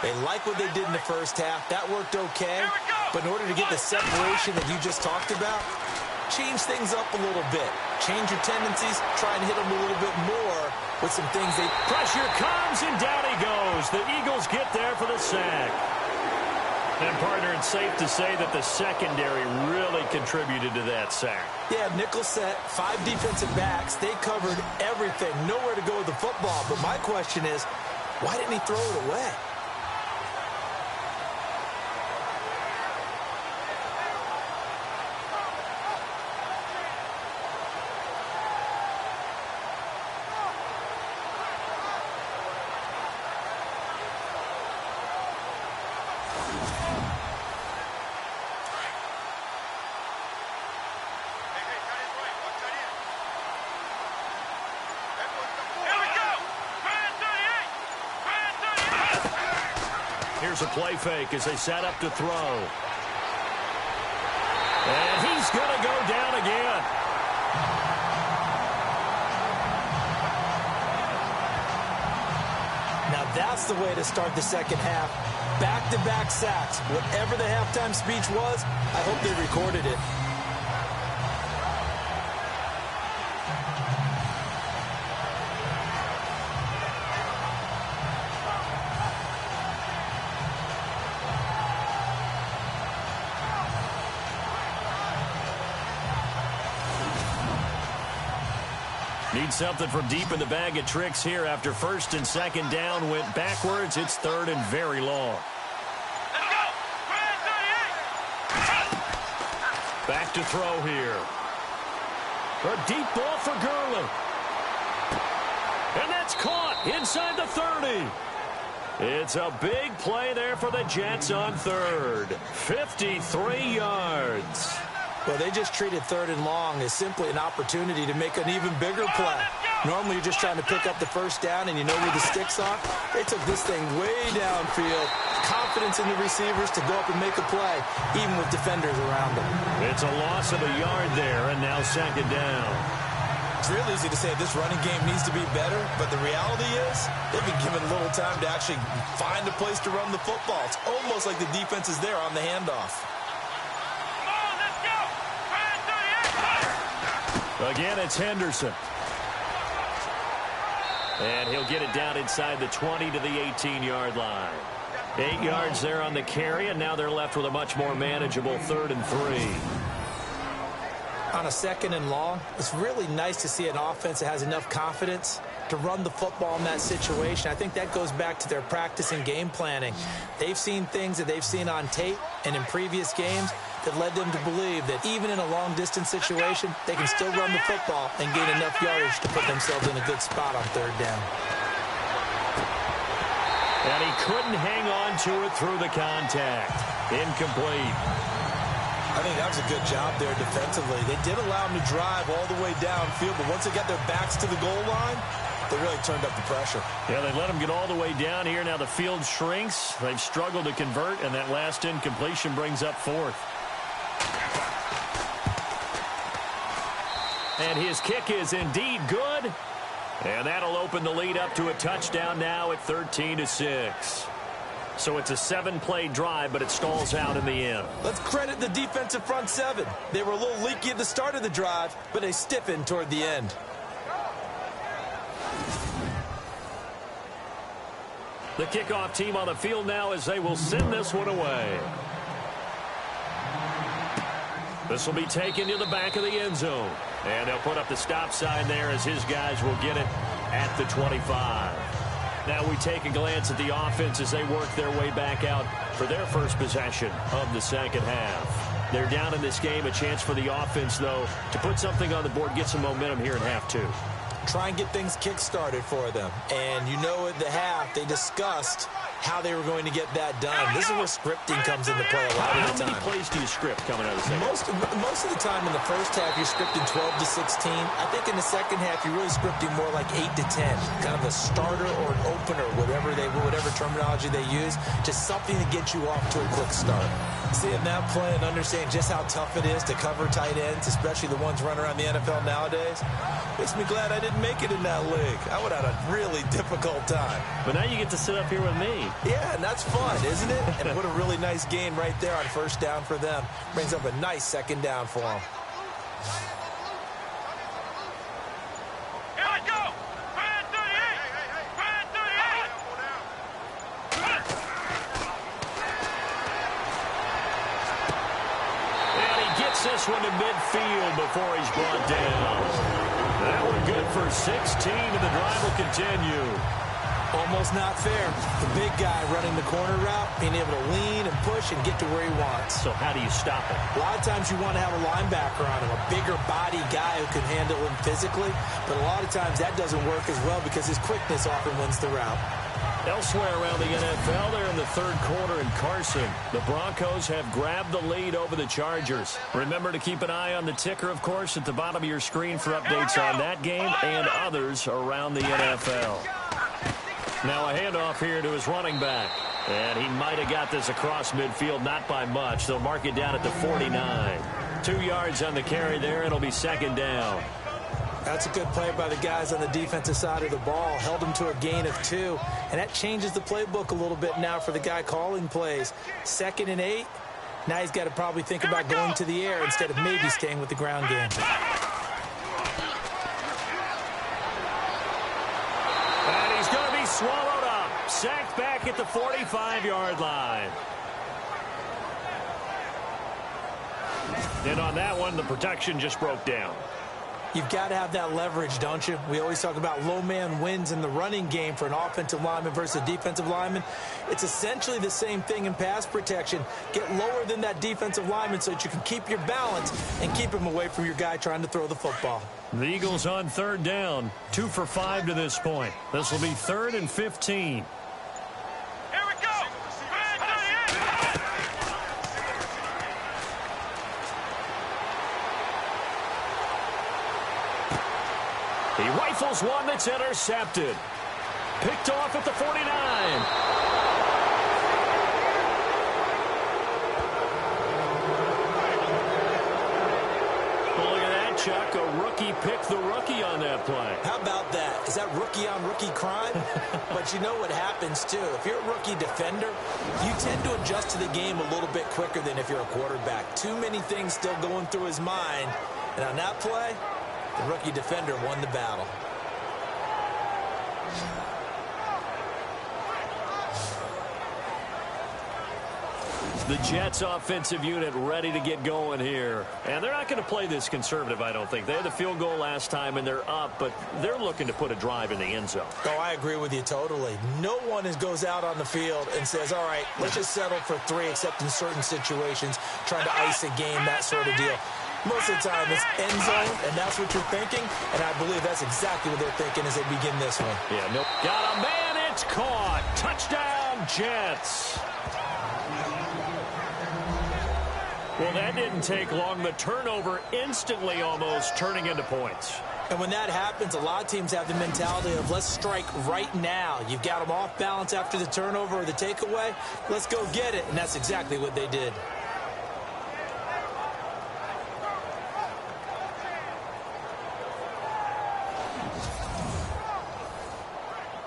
They like what they did in the first half. That worked okay. But in order to get the separation that you just talked about, change things up a little bit. Change your tendencies. Try and hit them a little bit more with some things they...
Pressure comes, and down he goes. The Eagles get there for the sack. And, partner, it's safe to say that the secondary really contributed to that sack.
Yeah, nickel set, 5 defensive backs. They covered everything. Nowhere to go with the football. But my question is, why didn't he throw it away?
Here's a play fake as they set up to throw. And he's going to go down again.
Now that's the way to start the second half. Back-to-back sacks. Whatever the halftime speech was, I hope they recorded it.
Need something from deep in the bag of tricks here after first and second down went backwards. It's third and very long.
Let's go.
Back to throw here. A deep ball for Gurley. And that's caught inside the 30. It's a big play there for the Jets on third. 53 yards.
Well, they just treated third and long as simply an opportunity to make an even bigger play. Normally, you're just trying to pick up the first down, and you know where the sticks are. They took this thing way downfield. Confidence in the receivers to go up and make a play, even with defenders around them.
It's a loss of a yard there, and now second down.
It's real easy to say this running game needs to be better, but the reality is they've been given little time to actually find a place to run the football. It's almost like the defense is there on the handoff.
Again, it's Henderson. And he'll get it down inside the 20 to the 18-yard line. 8 yards there on the carry, and now they're left with a much more manageable 3rd and 3.
On a second and long, it's really nice to see an offense that has enough confidence to run the football in that situation. I think that goes back to their practice and game planning. They've seen things that they've seen on tape and in previous games that led them to believe that even in a long-distance situation, they can still run the football and gain enough yardage to put themselves in a good spot on third down.
And he couldn't hang on to it through the contact. Incomplete.
I think that was a good job there defensively. They did allow them to drive all the way downfield, but once they got their backs to the goal line, they really turned up the pressure.
Yeah, they let them get all the way down here. Now the field shrinks. They've struggled to convert, and that last incompletion brings up 4th. And his kick is indeed good. And that'll open the lead up to a touchdown now at 13-6. So it's a 7-play drive, but it stalls out in the end.
Let's credit the defensive front seven. They were a little leaky at the start of the drive, but they stiffened toward the end.
The kickoff team on the field now as they will send this one away. This will be taken to the back of the end zone. And they'll put up the stop sign there as his guys will get it at the 25. Now we take a glance at the offense as they work their way back out for their first possession of the second half. They're down in this game. A chance for the offense, though, to put something on the board, get some momentum here in half two.
Try and get things kick-started for them. And you know at the half, they discussed how they were going to get that done. This is where scripting comes into play a lot of the time.
How many plays do you script coming out of the second half?
Most of the time in the first half, you're scripting 12 to 16. I think in the second half, you're really scripting more like 8 to 10. Kind of a starter or an opener, whatever terminology they use. Just something to get you off to a quick start. Seeing that play and understanding just how tough it is to cover tight ends, especially the ones running around the NFL nowadays, makes me glad I didn't make it in that league. I would have had a really difficult time.
But now you get to sit up here with me.
Yeah, and that's fun, isn't it? And what a really nice gain right there on first down for them. Brings up a nice second down for them.
Here I go! Brand 38! Brand 38!
And he gets this one to midfield before he's brought down. That one good for 16, and the drive will continue.
Almost not fair. The big guy running the corner route, being able to lean and push and get to where he wants.
So how do you stop it?
A lot of times you want to have a linebacker on him, a bigger body guy who can handle him physically. But a lot of times that doesn't work as well because his quickness often wins the route.
Elsewhere around the NFL, they're in the third quarter in Carson. The Broncos have grabbed the lead over the Chargers. Remember to keep an eye on the ticker, of course, at the bottom of your screen for updates on that game and others around the NFL. Now a handoff here to his running back. And he might have got this across midfield, not by much. They'll mark it down at the 49. 2 yards on the carry there. It'll be second down.
That's a good play by the guys on the defensive side of the ball. Held them to a gain of 2. And that changes the playbook a little bit now for the guy calling plays. 2nd and 8. Now he's got to probably think about going to the air instead of maybe staying with the ground game.
And he's going to be swallowed up. Sacked back at the 45-yard line. And on that one, the protection just broke down.
You've got to have that leverage, don't you? We always talk about low man wins in the running game for an offensive lineman versus a defensive lineman. It's essentially the same thing in pass protection. Get lower than that defensive lineman so that you can keep your balance and keep him away from your guy trying to throw the football.
The Eagles on 3rd down. 2 for 5 to this point. This will be 3rd and 15. He rifles one that's intercepted. Picked off at the 49. Well, look at that, Chuck. A rookie picked the rookie on that play.
How about that? Is that rookie-on-rookie crime? But you know what happens, too. If you're a rookie defender, you tend to adjust to the game a little bit quicker than if you're a quarterback. Too many things still going through his mind. And on that play, the rookie defender won the battle.
The Jets offensive unit ready to get going here. And they're not going to play this conservative, I don't think. They had the field goal last time, and they're up, but they're looking to put a drive in the end zone.
Oh, I agree with you totally. No one goes out on the field and says, all right, let's just settle for 3, except in certain situations, trying to ice a game, that sort of deal. Most of the time, it's end zone, and that's what you're thinking, and I believe that's exactly what they're thinking as they begin this one.
Yeah, nope. Got a man, it's caught. Touchdown, Jets. Well, that didn't take long. The turnover instantly almost turning into points.
And when that happens, a lot of teams have the mentality of let's strike right now. You've got them off balance after the turnover or the takeaway. Let's go get it, and that's exactly what they did.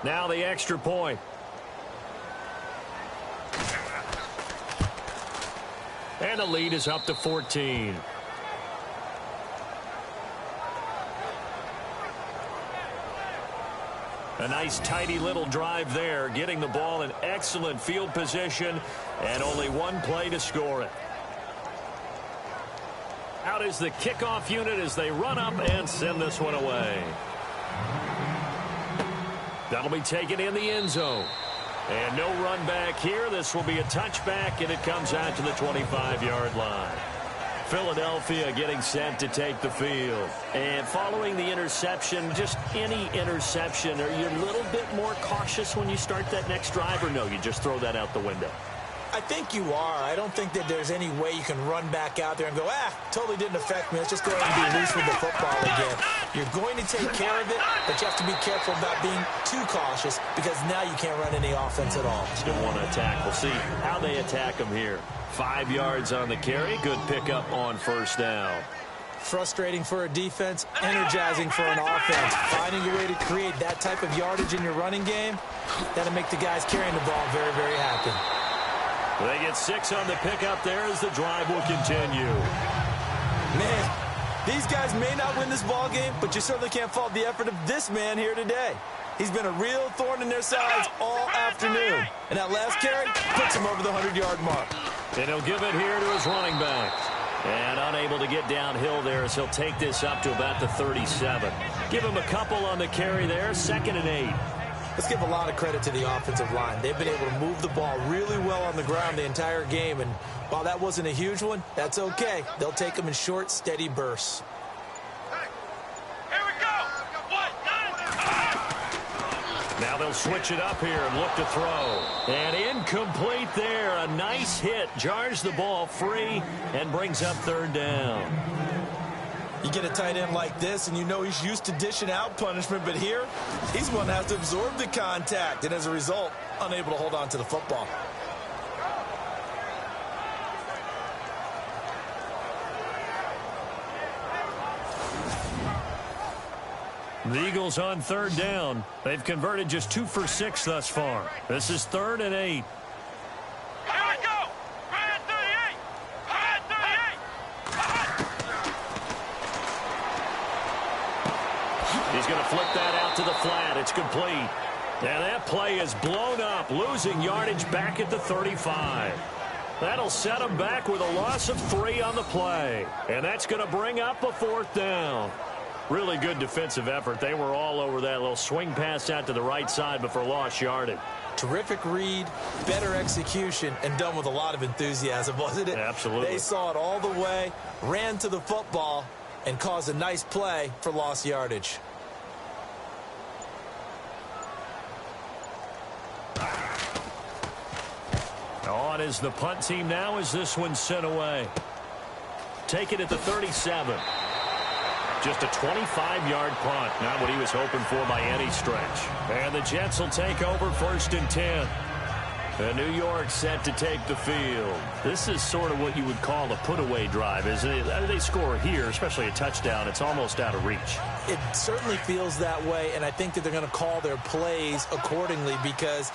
Now the extra point. And the lead is up to 14. A nice, tidy little drive there, getting the ball in excellent field position, and only one play to score it. Out is the kickoff unit as they run up and send this one away. That'll be taken in the end zone. And no run back here. This will be a touchback, and it comes out to the 25-yard line. Philadelphia getting set to take the field. And following the interception, just any interception, are you a little bit more cautious when you start that next drive, or no, you just throw that out the window?
I think you are. I don't think that there's any way you can run back out there and go, totally didn't affect me. Let's just go ahead and be loose with the football again. You're going to take care of it, but you have to be careful about being too cautious because now you can't run any offense at all.
Still want to attack. We'll see how they attack them here. 5 yards on the carry. Good pickup on first down.
Frustrating for a defense, energizing for an offense. Finding a way to create that type of yardage in your running game, that'll make the guys carrying the ball very, very happy.
They get 6 on the pickup there as the drive will continue.
Man, these guys may not win this ball game, but you certainly can't fault the effort of this man here today. He's been a real thorn in their sides all afternoon. And that last carry puts him over the 100-yard mark.
And he'll give it here to his running back. And unable to get downhill there as he'll take this up to about the 37. Give him a couple on the carry there, 2nd and 8.
Let's give a lot of credit to the offensive line. They've been able to move the ball really well on the ground the entire game. And while that wasn't a huge one, that's okay. They'll take them in short, steady bursts.
Here we go.
Now they'll switch it up here and look to throw. And incomplete there. A nice hit. Jars the ball free and brings up 3rd down.
You get a tight end like this, and you know he's used to dishing out punishment, but here, he's one that has to absorb the contact, and as a result, unable to hold on to the football.
The Eagles on third down. They've converted just 2 for 6 thus far. This is 3rd and 8.
Here we go. Right at 38. Right at 38.
He's going to flip that out to the flat. It's complete. And that play is blown up, losing yardage back at the 35. That'll set him back with a loss of 3 on the play. And that's going to bring up a 4th down. Really good defensive effort. They were all over that little swing pass out to the right side, but for lost yardage.
Terrific read, better execution, and done with a lot of enthusiasm, wasn't it?
Absolutely.
They saw it all the way, ran to the football, and caused a nice play for lost yardage.
On is the punt team now as this one's sent away. Take it at the 37. Just a 25-yard punt. Not what he was hoping for by any stretch. And the Jets will take over 1st and 10. And New York set to take the field. This is sort of what you would call a put-away drive, isn't it? They score here, especially a touchdown. It's almost out of reach.
It certainly feels that way, and I think that they're going to call their plays accordingly because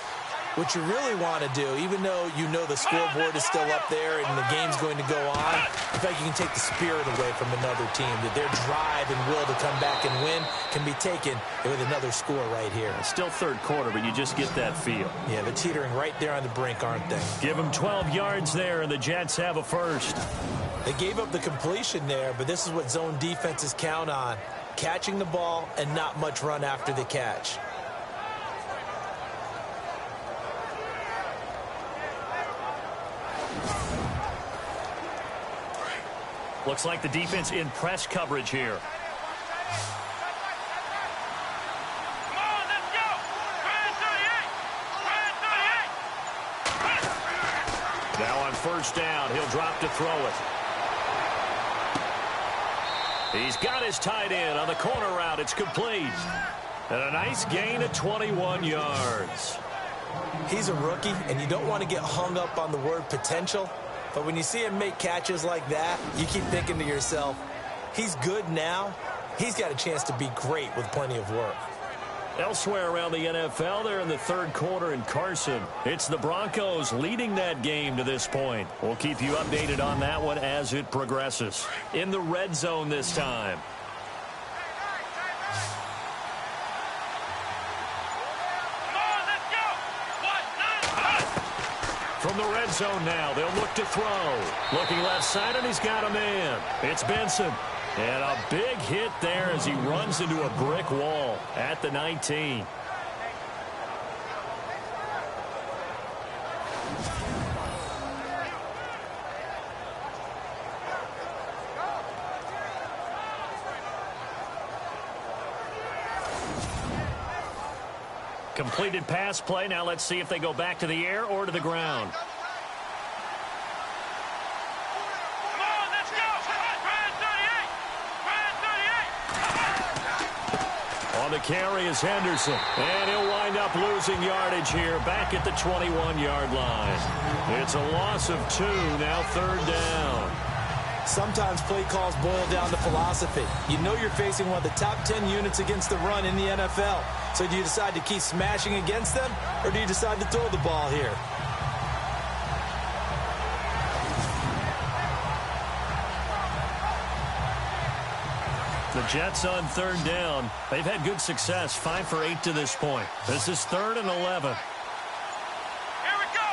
what you really want to do, even though you know the scoreboard is still up there and the game's going to go on, in fact, you can take the spirit away from another team, that their drive and will to come back and win can be taken with another score right here.
It's still 3rd quarter, but you just get that feel.
Yeah, they're teetering right there on the brink, aren't they?
Give them 12 yards there, and the Jets have a 1st.
They gave up the completion there, but this is what zone defenses count on, catching the ball and not much run after the catch.
Looks like the defense in press coverage here.
Come on, let's go. Right at 38. Right at 38.
Now on 1st down, he'll drop to throw it. He's got his tight end on the corner route. It's complete. And a nice gain of 21 yards.
He's a rookie, and you don't want to get hung up on the word potential. But when you see him make catches like that, you keep thinking to yourself, he's good now. He's got a chance to be great with plenty of work.
Elsewhere around the NFL, they're in the 3rd quarter in Carson. It's the Broncos leading that game to this point. We'll keep you updated on that one as it progresses. In the red zone this time. From the red zone now, they'll look to throw. Looking left side, and he's got a man. It's Benson. And a big hit there as he runs into a brick wall at the 19. Completed pass play. Now let's see if they go back to the air or to the ground.
Come on, let's go. Right at 38.
On the carry is Henderson. And he'll wind up losing yardage here back at the 21-yard line. It's a loss of 2, now 3rd down.
Sometimes play calls boil down to philosophy. You know you're facing one of the top 10 units against the run in the NFL. So do you decide to keep smashing against them, or do you decide to throw the ball here?
The Jets on 3rd down. They've had good success, 5 for 8 to this point. This is 3rd and 11.
Here we go.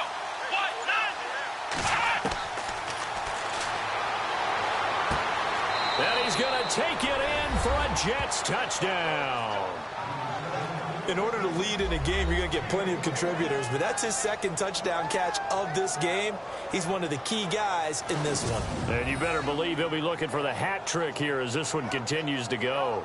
And he's going to take it in for a Jets touchdown.
In order to lead in a game, you're going to get plenty of contributors, but that's his 2nd touchdown catch of this game. He's one of the key guys in this one.
And you better believe he'll be looking for the hat trick here as this one continues to go.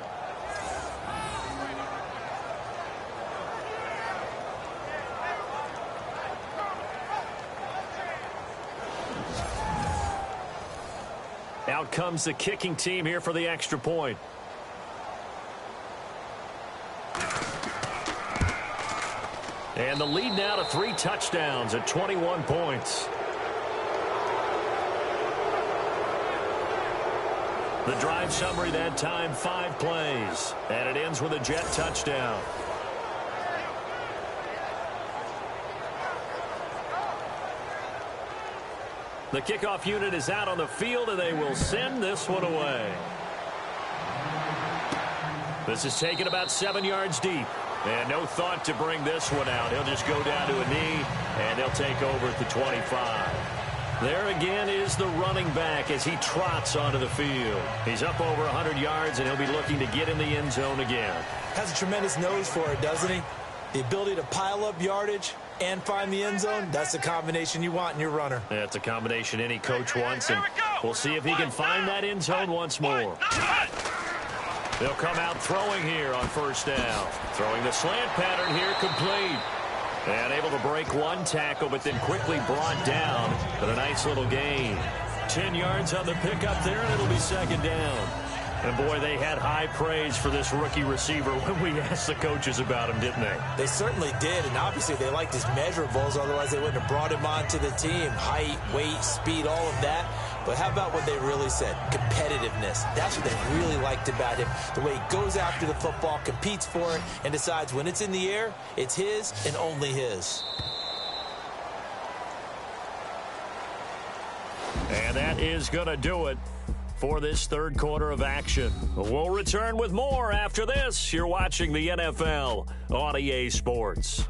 Out comes the kicking team here for the extra point. And the lead now to 3 touchdowns at 21 points. The drive summary that time, 5 plays. And it ends with a Jet touchdown. The kickoff unit is out on the field, and they will send this one away. This is taken about 7 yards deep. And no thought to bring this one out. He'll just go down to a knee, and they'll take over at the 25. There again is the running back as he trots onto the field. He's up over 100 yards, and he'll be looking to get in the end zone again.
Has a tremendous nose for it, doesn't he? The ability to pile up yardage and find the end zone, that's the combination you want in your runner.
That's a combination any coach wants, and we'll see if he can find that end zone once more. They'll come out throwing here on first down. Throwing the slant pattern here, complete. And able to break one tackle, but then quickly brought down. But a nice little gain. 10 yards on the pickup there, and it'll be second down. And, boy, they had high praise for this rookie receiver when we asked the coaches about him, didn't they?
They certainly did, and obviously they liked his measurables. Otherwise, they wouldn't have brought him onto the team. Height, weight, speed, all of that. But how about what they really said? Competitiveness. That's what they really liked about him. The way he goes after the football, competes for it, and decides when it's in the air, it's his and only his.
And that is going to do it for this third quarter of action. We'll return with more after this. You're watching the NFL on EA Sports.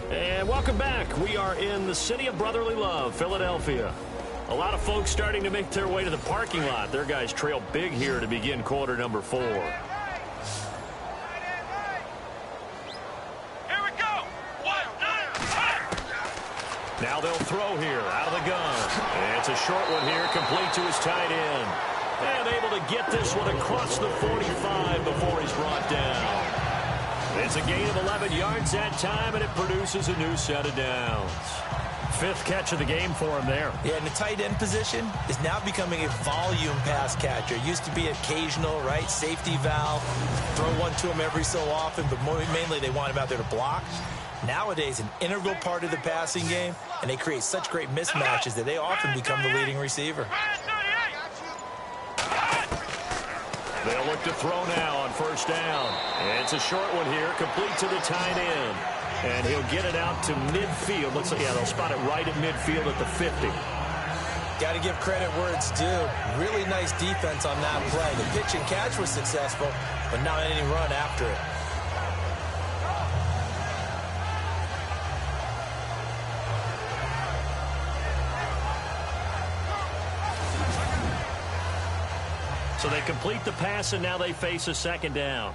And welcome back. We are in the city of brotherly love, Philadelphia. A lot of folks starting to make their way to the parking lot. Their guys trail big here to begin quarter number 4. Now they'll throw here out of the gun. And it's a short one here, complete to his tight end. And able to get this one across the 45 before he's brought down. It's a gain of 11 yards that time, and it produces a new set of downs. 5th catch of the game for him there.
Yeah, and the tight end position is now becoming a volume pass catcher. It used to be occasional, right? Safety valve. Throw one to him every so often, but mainly they want him out there to block. Nowadays, an integral part of the passing game, and they create such great mismatches that they often become the leading receiver.
They'll look to throw now on first down. And it's a short one here, complete to the tight end. And he'll get it out to midfield. Looks like, yeah, they'll spot it right at midfield at the 50.
Got to give credit where it's due. Really nice defense on that play. The pitch and catch was successful, but not any run after it.
So they complete the pass, and now they face a second down.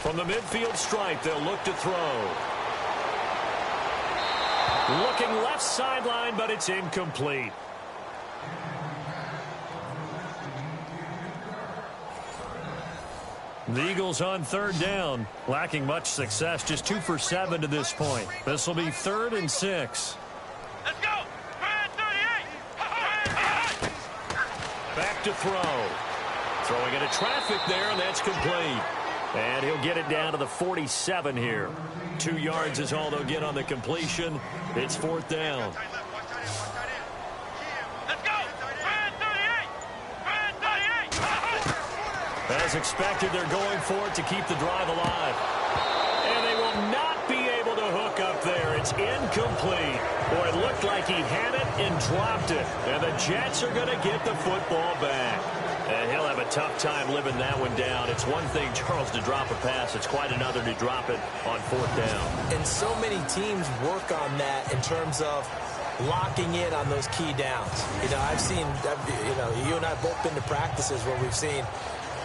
From the midfield stripe, they'll look to throw. Looking left sideline, but it's incomplete. The Eagles on third down, lacking much success, just 2 for 7 to this point. This will be 3rd and 6.
Let's go! 38!
Back to throw. Throwing into traffic there, and that's complete. And he'll get it down to the 47 here. 2 yards is all they'll get on the completion. It's 4th down. As expected, they're going for it to keep the drive alive. And they will not be able to hook up there. It's incomplete. Boy, it looked like he had it and dropped it. And the Jets are going to get the football back. And he'll have a tough time living that one down. It's one thing, Charles, to drop a pass. It's quite another to drop it on 4th down.
And so many teams work on that in terms of locking in on those key downs. You know, I've seen, you and I have both been to practices where we've seen,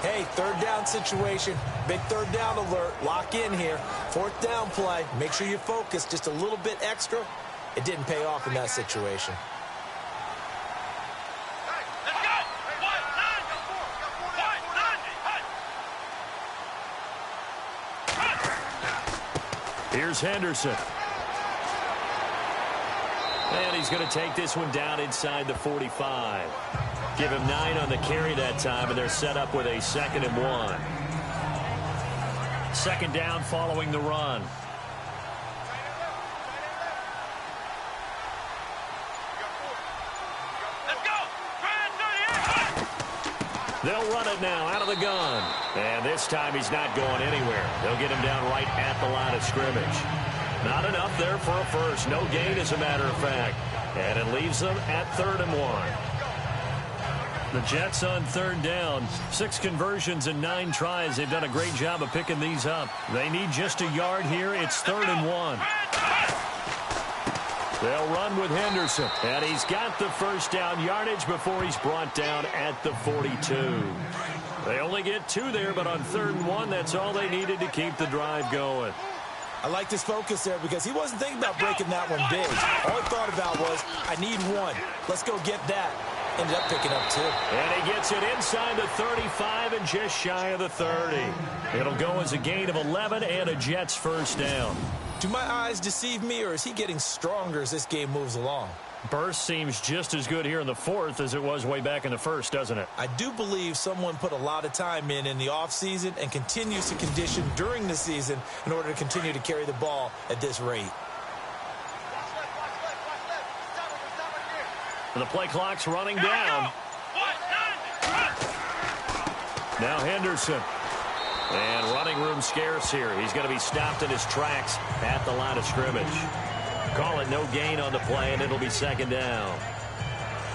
hey, 3rd down situation, big 3rd down alert, lock in here, 4th down play, make sure you focus just a little bit extra. It didn't pay off in that situation.
Here's Henderson. And he's going to take this one down inside the 45. Give him 9 on the carry that time, and they're set up with a 2nd and 1. 2nd down following the run. They'll run it now out of the gun. And this time he's not going anywhere. They'll get him down right at the line of scrimmage. Not enough there for a first. No gain, as a matter of fact. And it leaves them at 3rd and 1. The Jets on 3rd down. 6 conversions and 9 tries. They've done a great job of picking these up. They need just a yard here. It's 3rd and 1. They'll run with Henderson. And he's got the first down yardage before he's brought down at the 42. They only get 2 there, but on 3rd and 1, that's all they needed to keep the drive going.
I liked his focus there because he wasn't thinking about breaking that one big. All he thought about was, I need 1. Let's go get that. Ended up picking up 2.
And he gets it inside the 35 and just shy of the 30. It'll go as a gain of 11 and a Jets first down.
Do my eyes deceive me, or is he getting stronger as this game moves along?
Burst seems just as good here in the 4th as it was way back in the 1st, doesn't it?
I do believe someone put a lot of time in the offseason and continues to condition during the season in order to continue to carry the ball at this rate.
The play clock's running down. Now Henderson. And running room scarce here. He's going to be stopped in his tracks at the line of scrimmage. Call it no gain on the play, and it'll be 2nd down.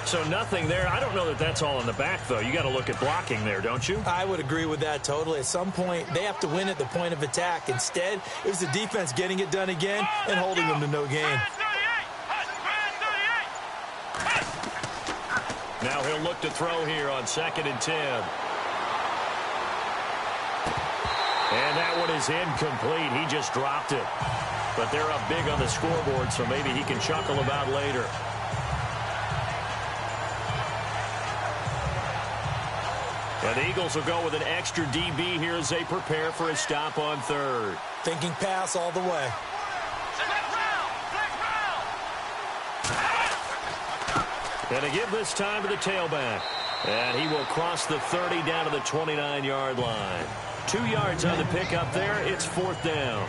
So nothing there. I don't know that that's all in the back, though. You got to look at blocking there, don't you?
I would agree with that totally. At some point, they have to win at the point of attack. Instead, it was the defense getting it done again and holding them to no gain.
Now he'll look to throw here on 2nd and 10. And that one is incomplete. He just dropped it. But they're up big on the scoreboard, so maybe he can chuckle about later. And the Eagles will go with an extra DB here as they prepare for a stop on 3rd.
Thinking pass all the way.
And to give this time to the tailback. And he will cross the 30 down to the 29-yard line. 2 yards on the pickup there. It's 4th down.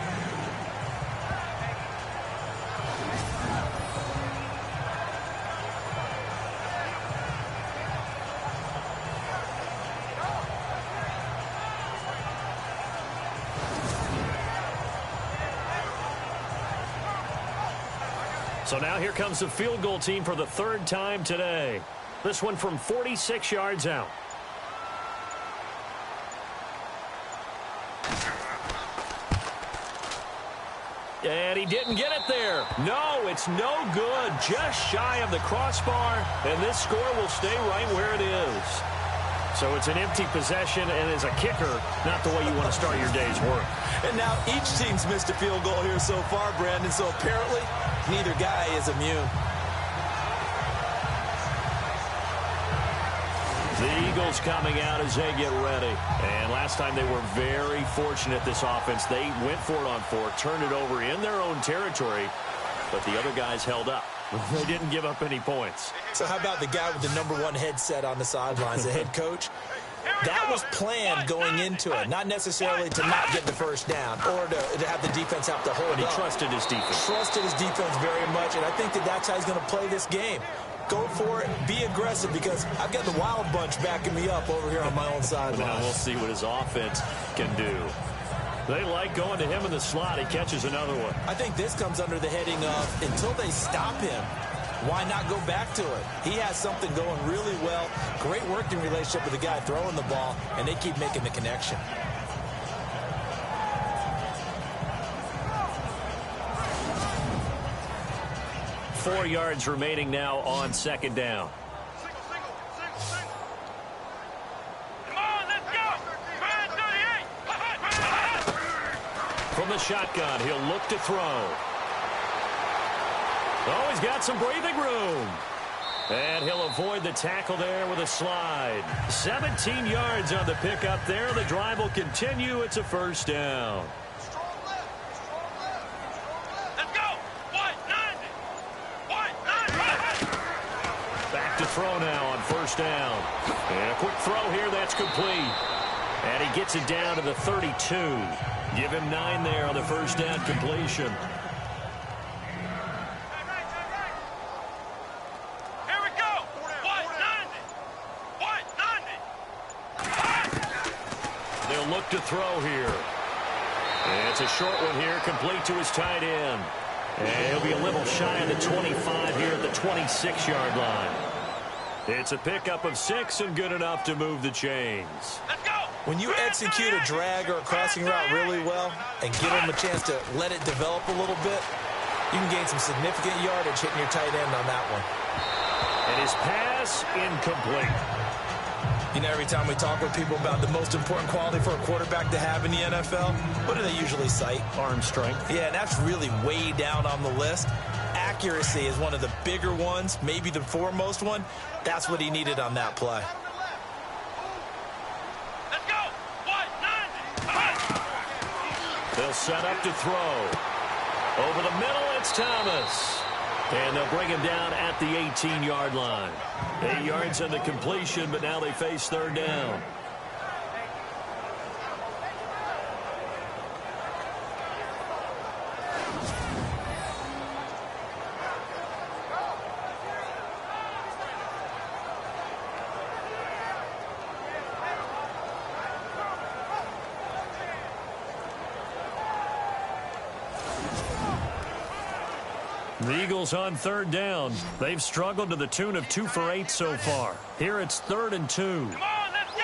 So now here comes the field goal team for the 3rd time today. This one from 46 yards out. And he didn't get it there. No, it's no good. Just shy of the crossbar. And this score will stay right where it is. So it's an empty possession, and as a kicker, not the way you want to start your day's work.
And now each team's missed a field goal here so far, Brandon. So apparently, neither guy is immune.
The Eagles coming out as they get ready. And last time they were very fortunate, this offense. They went for it on 4, turned it over in their own territory, but the other guys held up. They didn't give up any points.
So how about the guy with the #1 headset on the sidelines, the head coach? That was planned going into it, not necessarily to not get the first down or to have the defense have to hold up.
But he trusted his defense.
Trusted his defense very much, and I think that's how he's going to play this game. Go for it, be aggressive, because I've got the wild bunch backing me up over here on my own sideline.
Now we'll see what his offense can do. They like going to him in the slot. He catches another one.
I think this comes under the heading of, until they stop him, why not go back to it? He has something going really well. Great working relationship with the guy throwing the ball, and they keep making the connection.
Four yards remaining now on 2nd down. From the shotgun, he'll look to throw. Oh, he's got some breathing room. And he'll avoid the tackle there with a slide. 17 yards on the pickup there. The drive will continue. It's a first down. Back to throw now on first down. And a quick throw here. That's complete. And he gets it down to the 32. Give him 9 there on the first down completion.
Here we go. 190. 190.
They'll look to throw here. And it's a short one here, complete to his tight end. And he'll be a little shy of the 25 here at the 26-yard line. It's a pickup of 6 and good enough to move the chains.
Let's go.
When you execute a drag or a crossing route really well and give them a chance to let it develop a little bit, you can gain some significant yardage hitting your tight end on that one.
And his pass incomplete.
You know, every time we talk with people about the most important quality for a quarterback to have in the NFL, what do they usually cite?
Arm strength.
Yeah, and that's really way down on the list. Accuracy is one of the bigger ones, maybe the foremost one. That's what he needed on that play.
Let's go. 190.
They'll set up to throw. Over the middle, it's Thomas. And they'll bring him down at the 18-yard line. 8 yards on the completion, but now they face third down. The Eagles on third down. They've struggled to the tune of 2 for 8 so far. Here it's 3rd and 2.
Come on, let's go.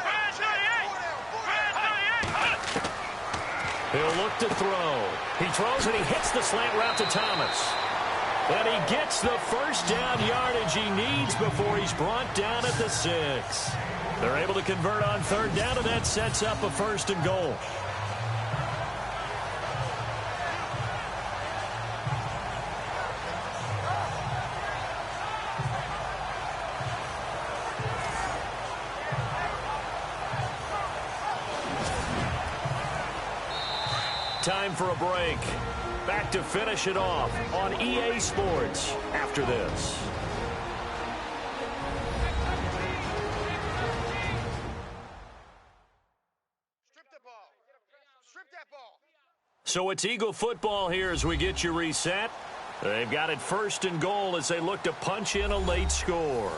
Brad 38.
He'll look to throw. He throws and he hits the slant route to Thomas. And he gets the first down yardage he needs before he's brought down at the 6. They're able to convert on third down, and that sets up a 1st and goal. Time for a break. Back to finish it off on EA Sports after this.
Strip the ball. Strip that ball.
So it's Eagle football here as we get you reset. They've got it 1st and goal as they look to punch in a late score.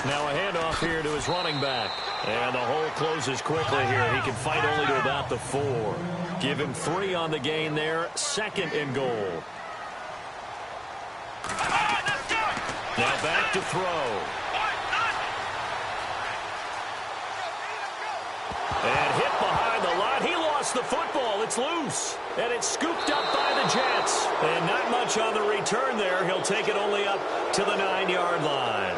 Now a handoff here to his running back. And the hole closes quickly here. He can fight only to about the 4. Give him 3 on the gain there. 2nd and goal. Now back to throw. And hit behind the line. He lost the football. It's loose. And it's scooped up by the Jets. And not much on the return there. He'll take it only up to the 9-yard line.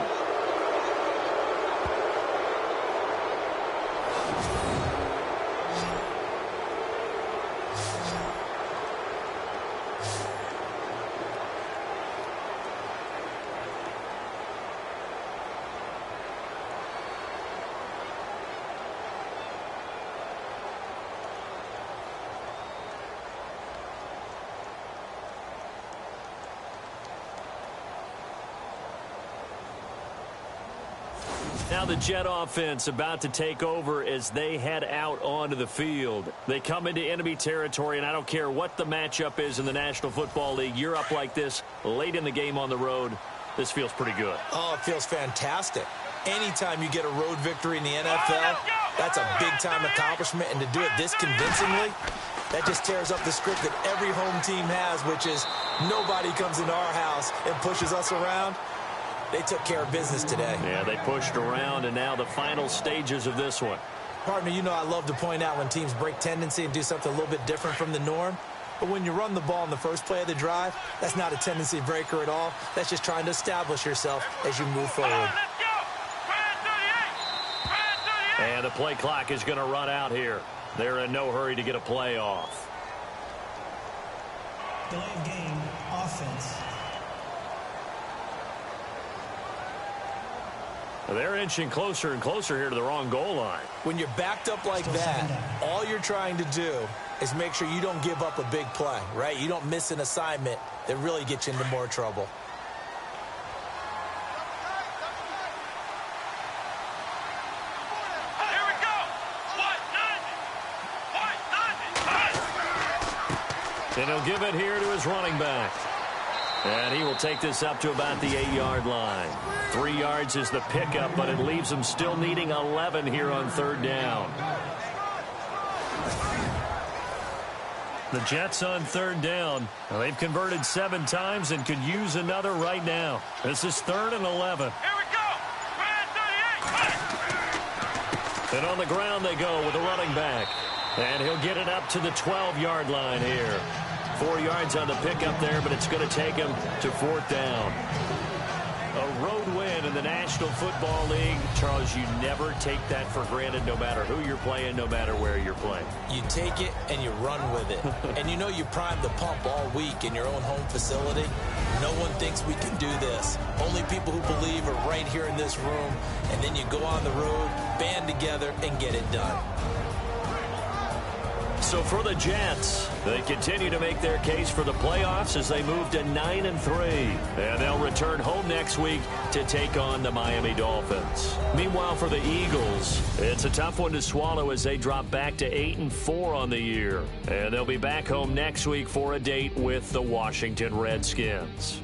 Now the Jet offense about to take over as they head out onto the field. They come into enemy territory, and I don't care what the matchup is in the National Football League. You're up like this late in the game on the road. This feels pretty good.
Oh, it feels fantastic. Anytime you get a road victory in the NFL, that's a big-time accomplishment, and to do it this convincingly, that just tears up the script that every home team has, which is nobody comes into our house and pushes us around. They took care of business today.
Yeah, they pushed around, and now the final stages of this one.
Partner, you know I love to point out when teams break tendency and do something a little bit different from the norm. But when you run the ball in the first play of the drive, that's not a tendency breaker at all. That's just trying to establish yourself as you move forward.
And the play clock is going to run out here. They're in no hurry to get a play off.
Delay of game, offense.
They're inching closer and closer here to the wrong goal line.
When you're backed up like that, all you're trying to do is make sure you don't give up a big play, right? You don't miss an assignment that really gets you into more trouble.
Here we go.
And he'll give it here to his running back. And he will take this up to about the 8-yard line. 3 yards is the pickup, but it leaves him still needing 11 here on third down. The Jets on third down. Well, they've converted 7 times and could use another right now. This is 3rd and 11.
Here we go. Red 38.
And on the ground they go with a running back. And he'll get it up to the 12-yard line here. 4 yards on the pickup there, but it's going to take him to 4th down. A road win in the National Football League. Charles, you never take that for granted no matter who you're playing, no matter where you're playing.
You take it and you run with it. And you know you primed the pump all week in your own home facility. No one thinks we can do this. Only people who believe are right here in this room. And then you go on the road, band together, and get it done.
So for the Jets, they continue to make their case for the playoffs as they move to 9-3. And they'll return home next week to take on the Miami Dolphins. Meanwhile, for the Eagles, it's a tough one to swallow as they drop back to 8-4 on the year. And they'll be back home next week for a date with the Washington Redskins.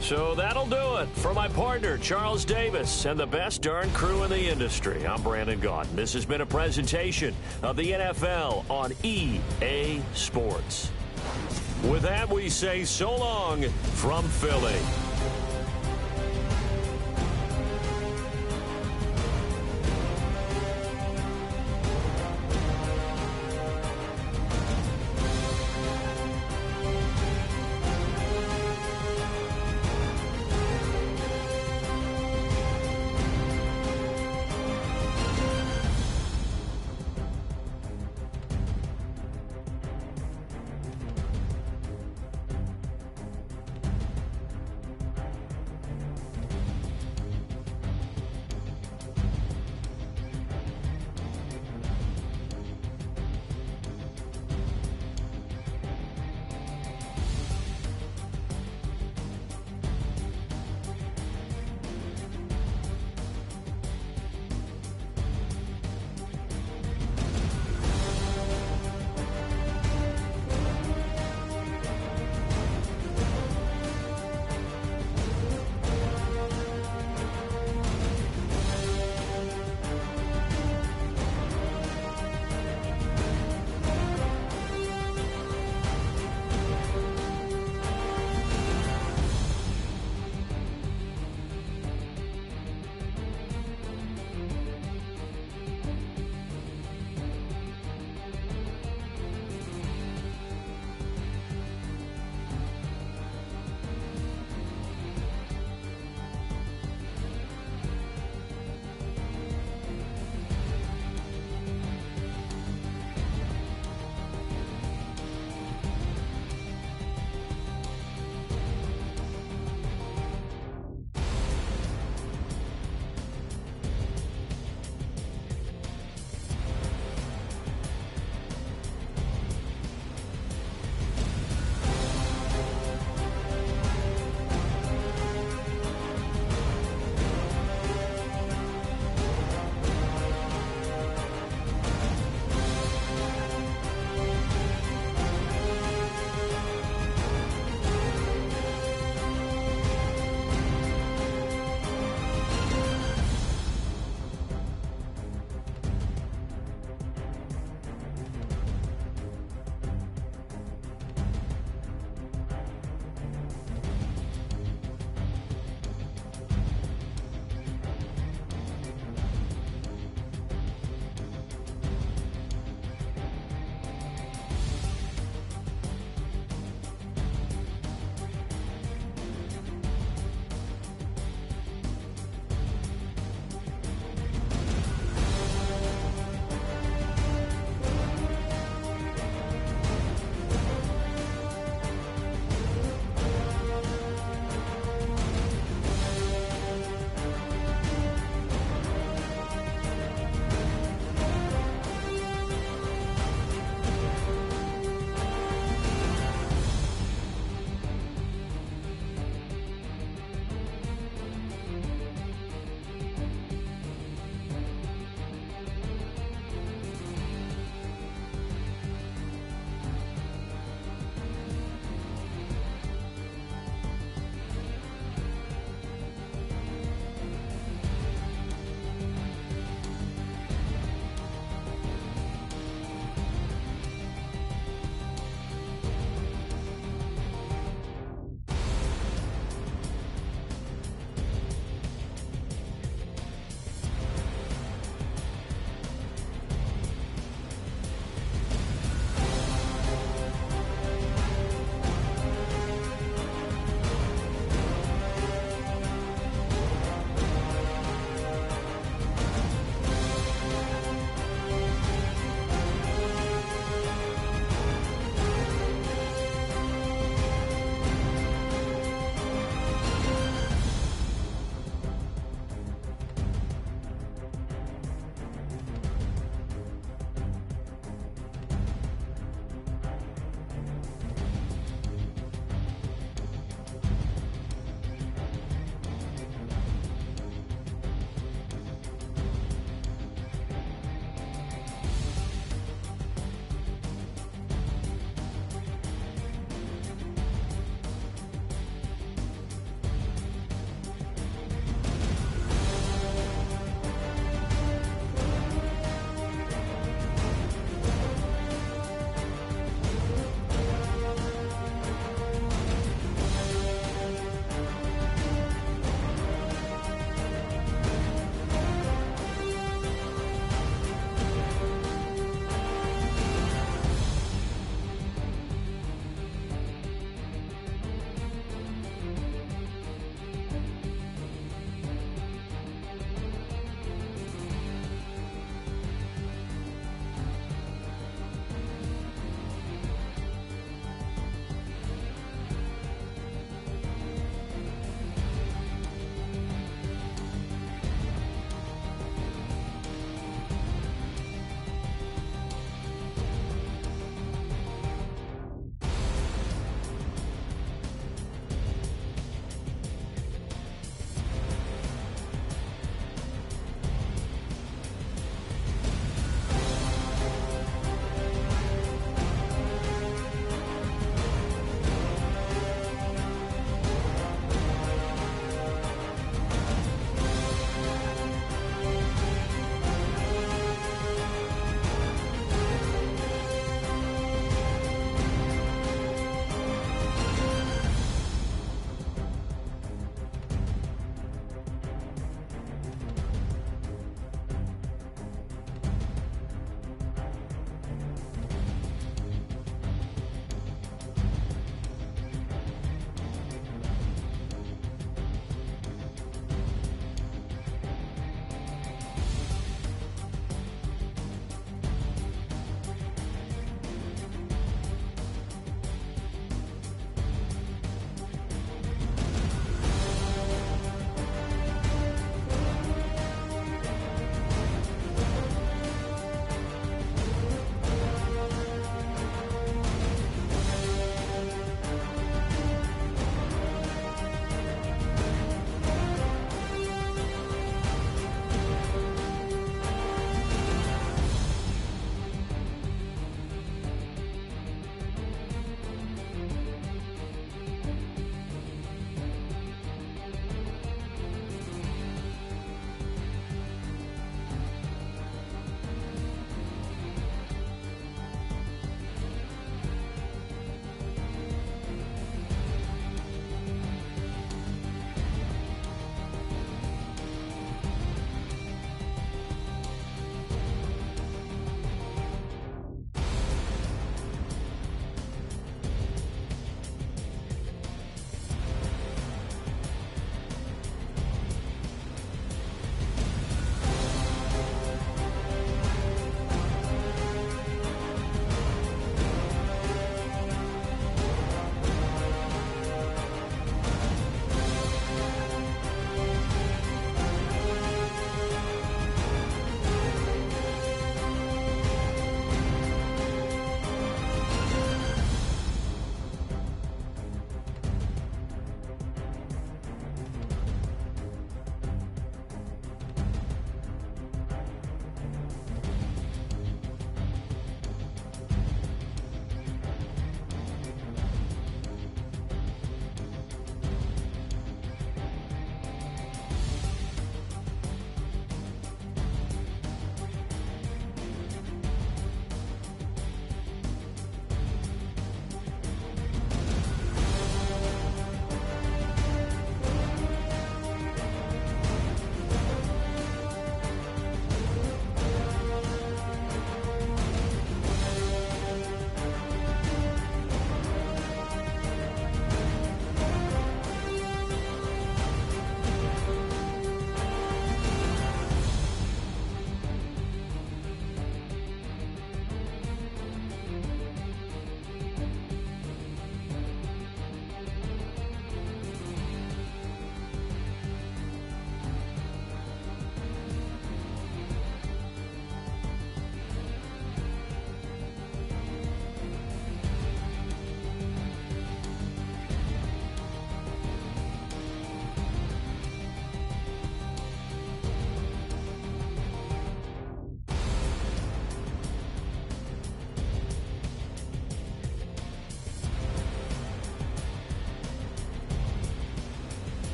So that'll do it for my partner, Charles Davis, and the best darn crew in the industry. I'm Brandon Gaudin. This has been a presentation of the NFL on EA Sports. With that, we say so long from Philly.